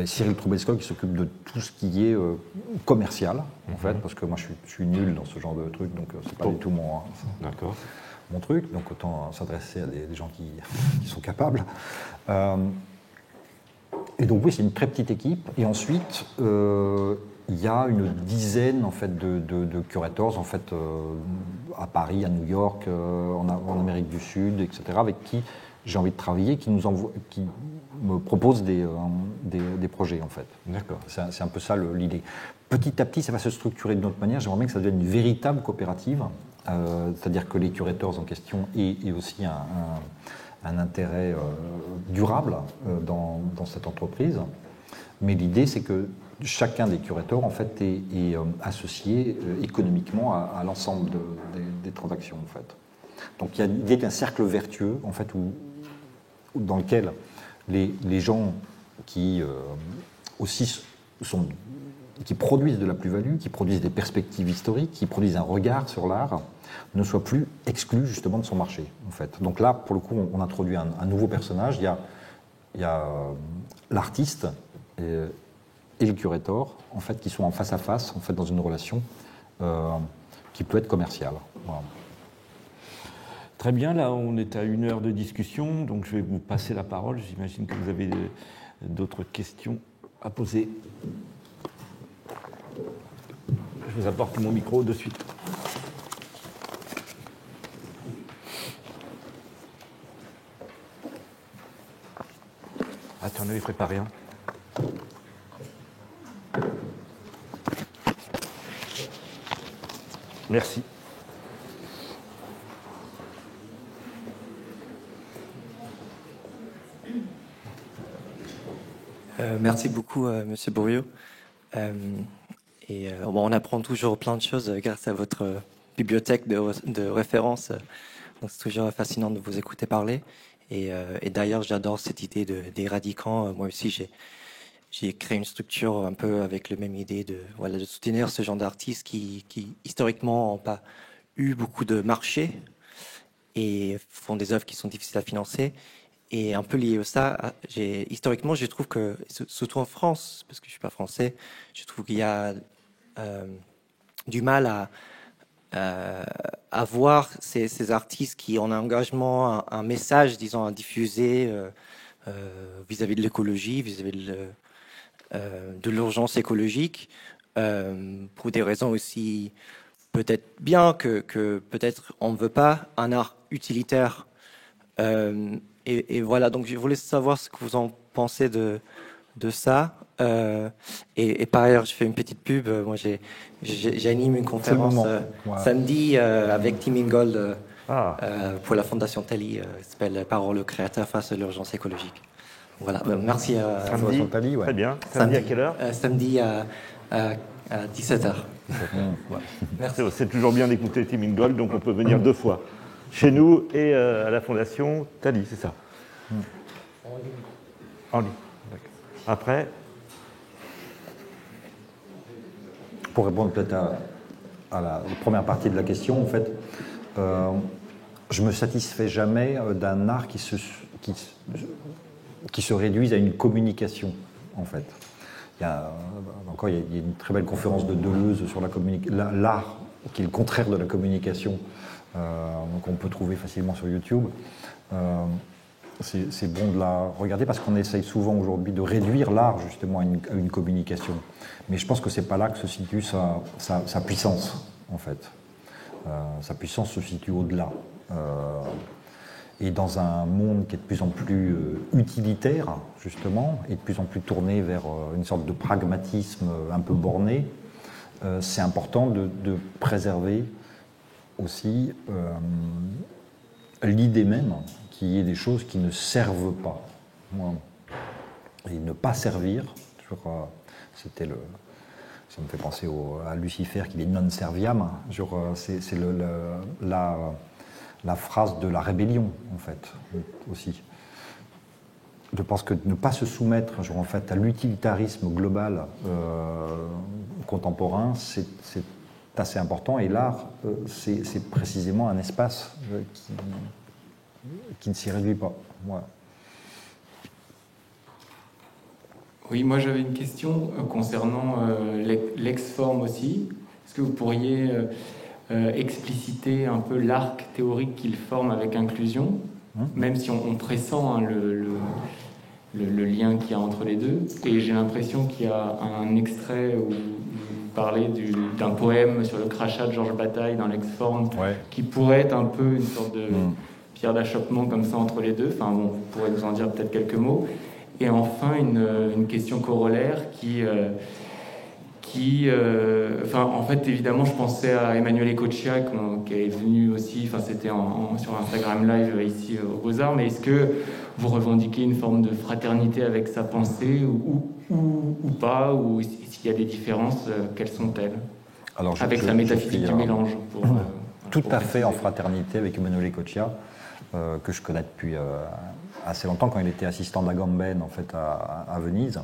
Cyril Troubelskoy qui s'occupe de tout ce qui est commercial, en fait, parce que moi je suis nul dans ce genre de truc, donc c'est pas du tout mon truc, donc autant s'adresser à des gens qui sont capables. Et donc oui, c'est une très petite équipe, et ensuite il y a une dizaine en fait, de curators en fait, à Paris, à New York, en Amérique du Sud, etc., avec qui j'ai envie de travailler, qui me proposent des projets, en fait. D'accord. C'est un peu ça l'idée. Petit à petit, ça va se structurer d'une autre manière. J'aimerais bien que ça devienne une véritable coopérative, c'est-à-dire que les curators en question aient aussi un intérêt durable dans cette entreprise. Mais l'idée, c'est que chacun des curators, en fait, est associé économiquement à l'ensemble des transactions, en fait. Donc il y a l'idée d'un cercle vertueux, en fait, dans lequel les gens qui qui produisent de la plus-value, qui produisent des perspectives historiques, qui produisent un regard sur l'art, ne soient plus exclus justement de son marché, en fait. Donc là, pour le coup, on introduit un nouveau personnage. Il y a l'artiste et le curator, en fait, qui sont en face à face, en fait, dans une relation qui peut être commerciale. Voilà. Très bien, là on est à 1 heure de discussion, donc je vais vous passer la parole. J'imagine que vous avez d'autres questions à poser. Je vous apporte mon micro de suite. Ah, tu en avais préparé un. Merci. Merci beaucoup, Monsieur Bourriaud. On apprend toujours plein de choses grâce à votre bibliothèque de références. Donc c'est toujours fascinant de vous écouter parler. Et d'ailleurs, j'adore cette idée des radicants. Moi aussi, j'ai créé une structure un peu avec la même idée de soutenir ce genre d'artistes qui historiquement n'ont pas eu beaucoup de marché et font des œuvres qui sont difficiles à financer. Et un peu lié à ça, historiquement, je trouve que, surtout en France, parce que je ne suis pas français, je trouve qu'il y a du mal à voir ces artistes qui ont un engagement, un message, disons, à diffuser vis-à-vis de l'écologie, vis-à-vis de l'urgence écologique, pour des raisons aussi peut-être bien que peut-être on ne veut pas un art utilitaire. Et voilà, donc je voulais savoir ce que vous en pensez de ça. Et par ailleurs, je fais une petite pub. Moi, j'anime une conférence samedi avec Tim Ingold pour la Fondation Thalie, qui s'appelle Parole au créateur face à l'urgence écologique. Voilà, merci à Fondation Thalie, ouais. Très bien. Samedi à quelle heure? Samedi à 17h. Merci. C'est toujours bien d'écouter Tim Ingold, donc on peut venir 2 fois. Chez nous et à la Fondation Thalie, c'est ça? En ligne. Après? Pour répondre peut-être à la première partie de la question, en fait, je me satisfais jamais d'un art qui se réduise à une communication, en fait. Il y a une très belle conférence de Deleuze sur l'art, qui est le contraire de la communication, qu'on peut trouver facilement sur YouTube. c'est bon de la regarder parce qu'on essaye souvent aujourd'hui de réduire l'art justement à une communication. Mais je pense que c'est pas là que se situe sa puissance, en fait. Sa puissance se situe au-delà. Et dans un monde qui est de plus en plus utilitaire, justement, et de plus en plus tourné vers une sorte de pragmatisme un peu borné, c'est important de préserver aussi l'idée même qu'il y ait des choses qui ne servent pas. Et ne pas servir, ça me fait penser à Lucifer qui dit non serviam, c'est la phrase de la rébellion, en fait, aussi. Je pense que ne pas se soumettre en fait, à l'utilitarisme global contemporain, c'est assez important. Et l'art, c'est précisément un espace qui ne s'y réduit pas. Voilà. Oui, moi j'avais une question concernant l'ex-forme aussi. Est-ce que vous pourriez expliciter un peu l'arc théorique qu'il forme avec inclusion, même si on pressent le lien qu'il y a entre les deux. Et j'ai l'impression qu'il y a un extrait où vous parlez d'un poème sur le crachat de Georges Bataille dans l'ex-forme, qui pourrait être un peu une sorte de pierre d'achoppement comme ça entre les deux. Enfin bon, vous pourrez nous en dire peut-être quelques mots. Et enfin, une question corollaire en fait, évidemment, je pensais à Emmanuel Ecoccia, qui est venu aussi, c'était sur Instagram Live ici au Beaux-Arts, mais est-ce que vous revendiquez une forme de fraternité avec sa pensée ou pas, ou s'il y a des différences, quelles sont-elles? Avec sa métaphysique du mélange. Tout à fait en fraternité avec Emmanuel Ecoccia, que je connais depuis assez longtemps, quand il était assistant d'Agamben en fait, à Venise.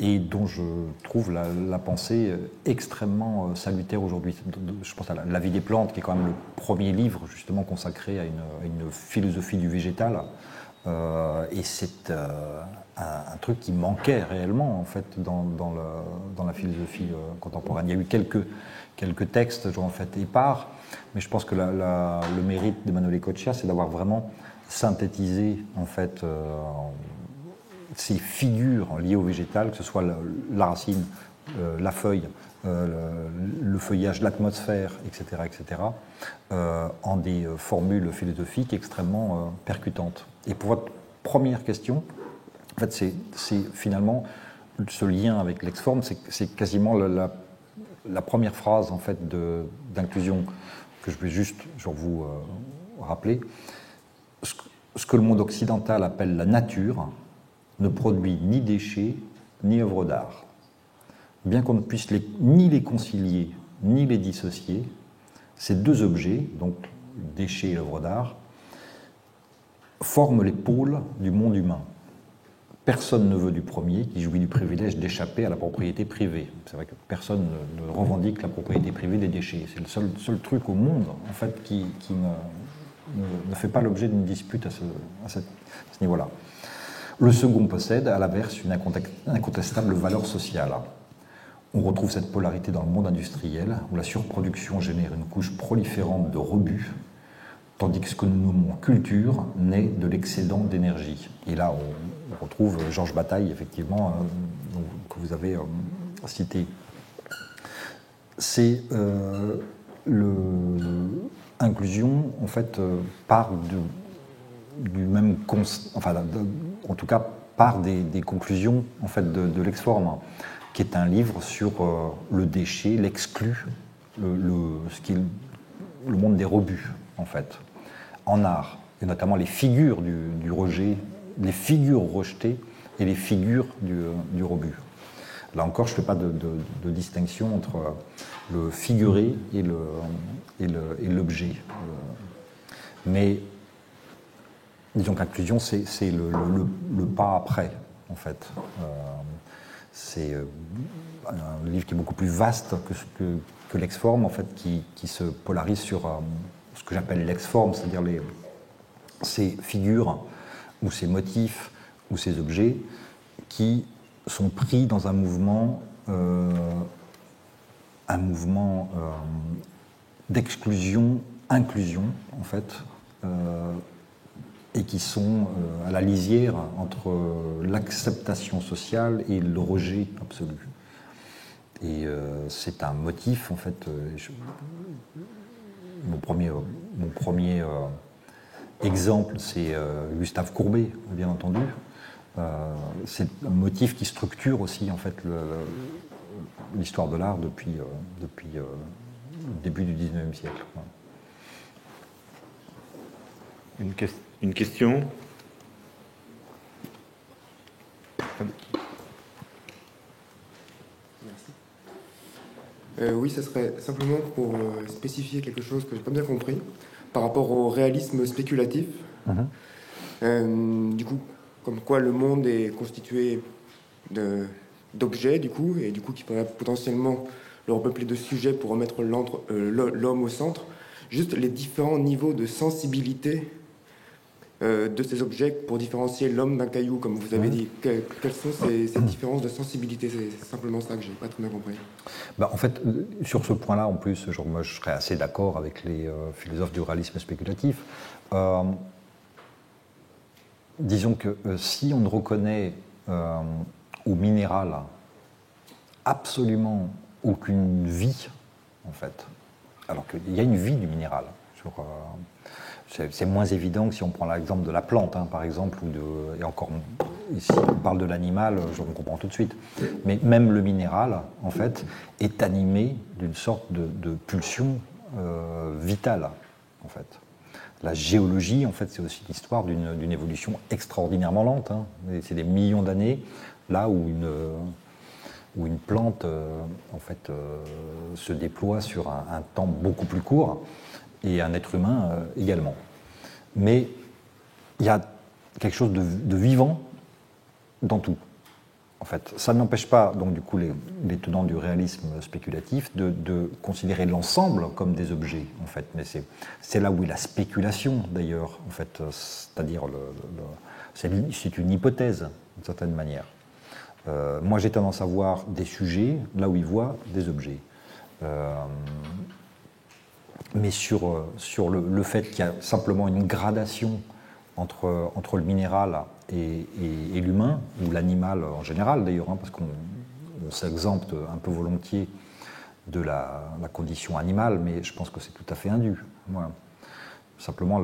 Et dont je trouve la pensée extrêmement salutaire aujourd'hui. Je pense à La vie des plantes, qui est quand même le premier livre justement consacré à une philosophie du végétal. Et c'est un truc qui manquait réellement en fait dans la philosophie contemporaine. Il y a eu quelques textes en fait épars, mais je pense que le mérite d'Emmanuel Ecoccia, c'est d'avoir vraiment synthétisé en fait ces figures liées au végétal, que ce soit la racine, la feuille, le feuillage, l'atmosphère, etc., en des formules philosophiques extrêmement percutantes. Et pour votre première question, en fait, c'est finalement ce lien avec l'ex-forme, c'est quasiment la première phrase en fait d'inclusion que je vais juste vous rappeler. Ce que le monde occidental appelle la nature ne produit ni déchets, ni œuvres d'art. Bien qu'on ne puisse ni les concilier, ni les dissocier, ces deux objets, donc déchets et œuvres d'art, forment les pôles du monde humain. Personne ne veut du premier qui jouit du privilège d'échapper à la propriété privée. C'est vrai que personne ne revendique la propriété privée des déchets. C'est le seul truc au monde, en fait, qui ne fait pas l'objet d'une dispute à ce niveau-là. Le second possède, à l'inverse, une incontestable valeur sociale. On retrouve cette polarité dans le monde industriel, où la surproduction génère une couche proliférante de rebut, tandis que ce que nous nommons culture naît de l'excédent d'énergie. Et là, on retrouve Georges Bataille, effectivement, que vous avez cité. C'est l'inclusion, en fait, part du même en tout cas part des conclusions en fait de l'ex-forme, qui est un livre sur le déchet, l'exclu, le monde des rebuts en fait, en art, et notamment les figures du rejet, les figures rejetées et les figures du rebut. Là encore, je ne fais pas de distinction entre le figuré et l'objet, mais disons qu'inclusion, c'est le pas après, en fait. C'est un livre qui est beaucoup plus vaste que l'ex-forme, en fait, qui se polarise sur ce que j'appelle l'ex-forme, c'est-à-dire ces figures ou ces motifs ou ces objets qui sont pris dans un mouvement d'exclusion, inclusion, en fait, et qui sont à la lisière entre l'acceptation sociale et le rejet absolu. Et c'est un motif, en fait, mon premier exemple, c'est Gustave Courbet, bien entendu. C'est un motif qui structure aussi, en fait, l'histoire de l'art depuis le début du XIXe siècle. Une question ? Oui, ça serait simplement pour spécifier quelque chose que je n'ai pas bien compris par rapport au réalisme spéculatif. Du coup, comme quoi le monde est constitué d'objets, du coup, et du coup qui pourrait potentiellement le repeupler de sujets pour remettre l'homme au centre. Juste les différents niveaux de sensibilité de ces objets pour différencier l'homme d'un caillou, comme vous avez dit. Quelles sont ces différences de sensibilité? C'est simplement ça que je n'ai pas très bien compris. En fait, sur ce point-là, en plus, moi, je serais assez d'accord avec les philosophes du réalisme spéculatif. Disons que si on ne reconnaît au minéral absolument aucune vie, en fait, alors qu'il y a une vie du minéral, c'est moins évident que si on prend l'exemple de la plante, hein, par exemple, et encore, ici on parle de l'animal, je comprends tout de suite. Mais même le minéral, en fait, est animé d'une sorte de pulsion vitale, en fait. La géologie, en fait, c'est aussi l'histoire d'une évolution extraordinairement lente. Hein. C'est des millions d'années, là où une plante, en fait, se déploie sur un temps beaucoup plus court, et un être humain également. Mais il y a quelque chose de vivant dans tout. En fait, ça n'empêche pas, donc du coup, les tenants du réalisme spéculatif de considérer l'ensemble comme des objets, en fait. Mais c'est là où est la spéculation, d'ailleurs, en fait. C'est-à-dire, c'est une hypothèse, d'une certaine manière. Moi, j'ai tendance à voir des sujets là où ils voient des objets. Mais sur le fait qu'il y a simplement une gradation entre le minéral et l'humain, ou l'animal en général d'ailleurs, hein, parce qu'on s'exempte un peu volontiers de la condition animale, mais je pense que c'est tout à fait indu. Voilà. Simplement,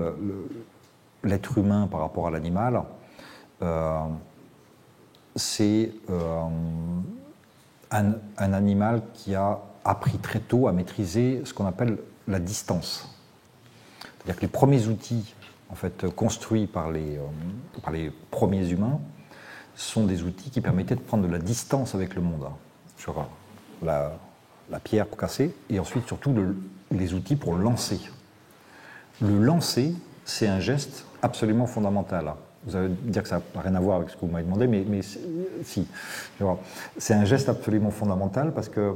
l'être humain par rapport à l'animal, c'est un animal qui a appris très tôt à maîtriser ce qu'on appelle la distance. C'est-à-dire que les premiers outils, en fait, construits par les premiers humains sont des outils qui permettaient de prendre de la distance avec le monde. Sur la pierre pour casser, et ensuite surtout les outils pour lancer. Le lancer, c'est un geste absolument fondamental. Vous allez dire que ça n'a rien à voir avec ce que vous m'avez demandé, mais si. C'est un geste absolument fondamental parce que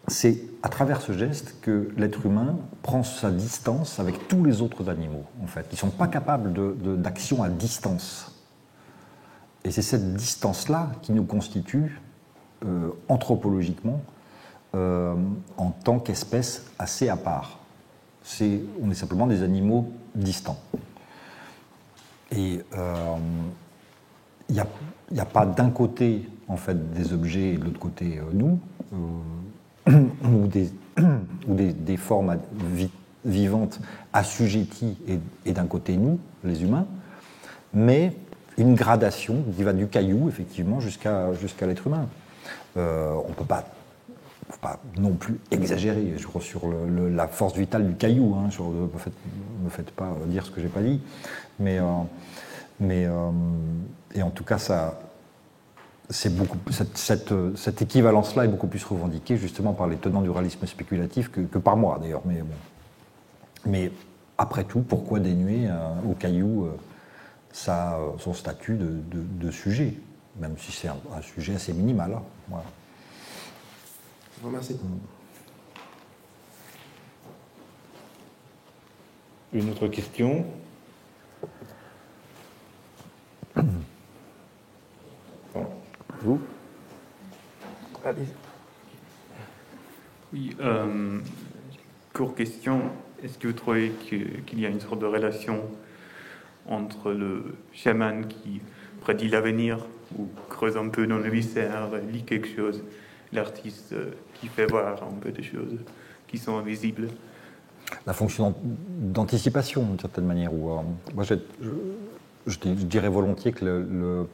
c'est à travers ce geste que l'être humain prend sa distance avec tous les autres animaux, en fait. Ils ne sont pas capables d'action à distance. Et c'est cette distance-là qui nous constitue anthropologiquement en tant qu'espèce assez à part. On est simplement des animaux distants. Et il n'y a pas d'un côté, en fait, des objets et de l'autre côté, nous, ou des formes vivantes assujetties et d'un côté nous, les humains, mais une gradation qui va du caillou, effectivement, jusqu'à l'être humain. On ne peut pas non plus exagérer, je crois, sur la force vitale du caillou. Hein, ne me faites pas dire ce que je n'ai pas dit. Et en tout cas, cette équivalence-là est beaucoup plus revendiquée justement par les tenants du réalisme spéculatif que par moi, d'ailleurs. Mais après tout, pourquoi dénuer au caillou son statut de sujet, même si c'est un sujet assez minimal. Hein, voilà. Je vous remercie. Une autre question ? Vous ? Allez. Oui, courte question. Est-ce que vous trouvez qu'il y a une sorte de relation entre le chaman qui prédit l'avenir ou creuse un peu dans le mystère, lit quelque chose, l'artiste qui fait voir un peu des choses qui sont invisibles. La fonction d'anticipation, d'une certaine manière. Où, moi, je dirais volontiers que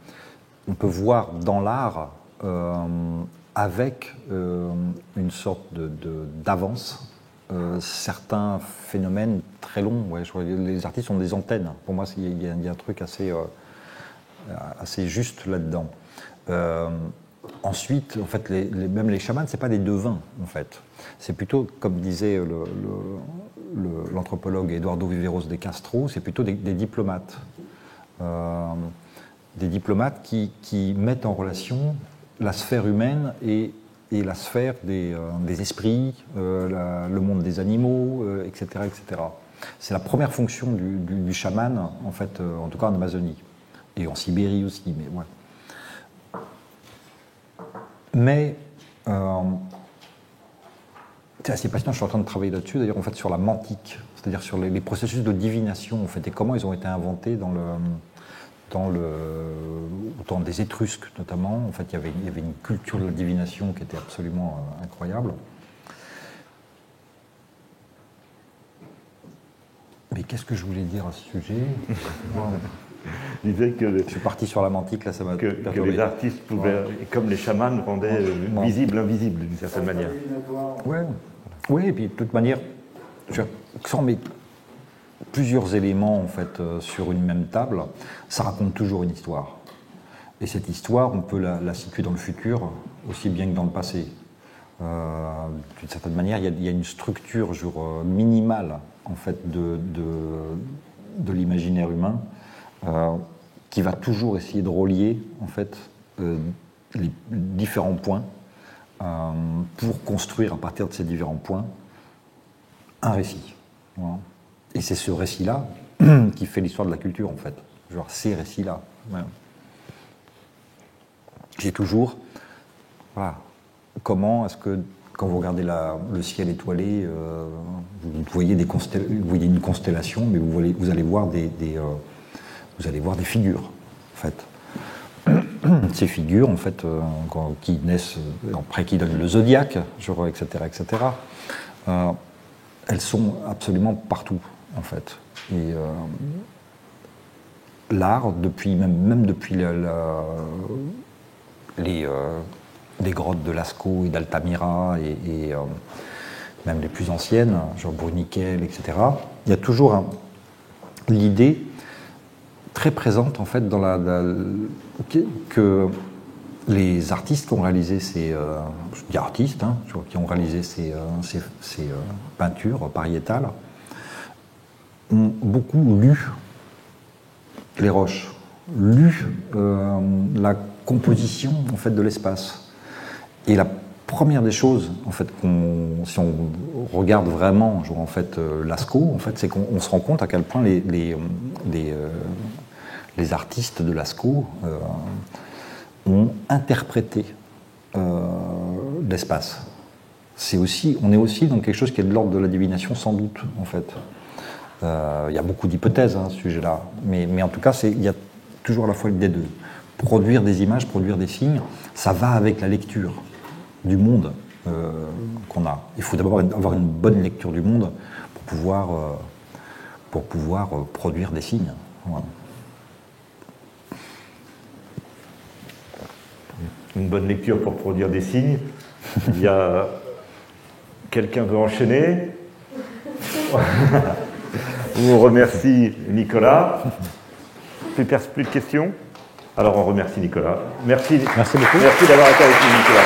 on peut voir dans l'art avec une sorte d'avance certains phénomènes très longs. Ouais, les artistes ont des antennes. Pour moi, il y a un truc assez juste là-dedans. Ensuite, en fait, même les chamans, c'est pas des devins, en fait. C'est plutôt, comme disait l'anthropologue Eduardo Viveros de Castro, c'est plutôt des diplomates. Des diplomates qui mettent en relation la sphère humaine et la sphère des esprits, le monde des animaux, etc., etc. C'est la première fonction du chaman, en fait, en tout cas en Amazonie. Et en Sibérie aussi, mais ouais. Mais c'est assez passionnant, je suis en train de travailler là-dessus, d'ailleurs, en fait, sur la mantique, c'est-à-dire sur les processus de divination, en fait, et comment ils ont été inventés dans au temps des Étrusques, notamment. En fait, il y avait une culture de la divination qui était absolument incroyable. Mais qu'est-ce que je voulais dire à ce sujet? Je disais que je suis parti sur la mantique, là, ça m'a que les artistes pouvaient, comme les chamans, rendaient visible l'invisible, d'une certaine manière. Oui, et puis de toute manière, sans mettre plusieurs éléments en fait, sur une même table, ça raconte toujours une histoire. Et cette histoire, on peut la situer dans le futur aussi bien que dans le passé. D'une certaine manière, il y a une structure minimale en fait, de l'imaginaire humain qui va toujours essayer de relier en fait, les différents points pour construire à partir de ces différents points un récit. Voilà. Et c'est ce récit-là qui fait l'histoire de la culture, en fait. Genre ces récits-là. Ouais. J'ai toujours... Voilà. Comment est-ce que, quand vous regardez le ciel étoilé, vous voyez une constellation, mais vous allez voir vous allez voir des figures, en fait. Ces figures, en fait, qui naissent, après qui donnent le zodiaque, genre, etc., etc., elles sont absolument partout, en fait. Et l'art, même depuis les grottes de Lascaux et d'Altamira, et même les plus anciennes, genre Bruniquel, etc., il y a toujours l'idée très présente, en fait, que les artistes qui ont réalisé ces peintures pariétales ont beaucoup lu les roches, lu la composition en fait, de l'espace. Et la première des choses, en fait, si on regarde vraiment genre, en fait, Lascaux, en fait, c'est qu'on se rend compte à quel point les artistes de Lascaux ont interprété l'espace. On est aussi dans quelque chose qui est de l'ordre de la divination, sans doute, en fait. Il y a beaucoup d'hypothèses à ce sujet-là, mais en tout cas, il y a toujours à la fois l'idée de produire des images, produire des signes. Ça va avec la lecture du monde qu'on a. Il faut d'abord avoir une bonne lecture du monde pour pouvoir produire des signes. Voilà. Une bonne lecture pour produire des signes. Il y a... Quelqu'un veut enchaîner? On vous remercie, Nicolas. Plus de questions? Alors on remercie Nicolas. Merci beaucoup. Merci d'avoir été avec nous, Nicolas.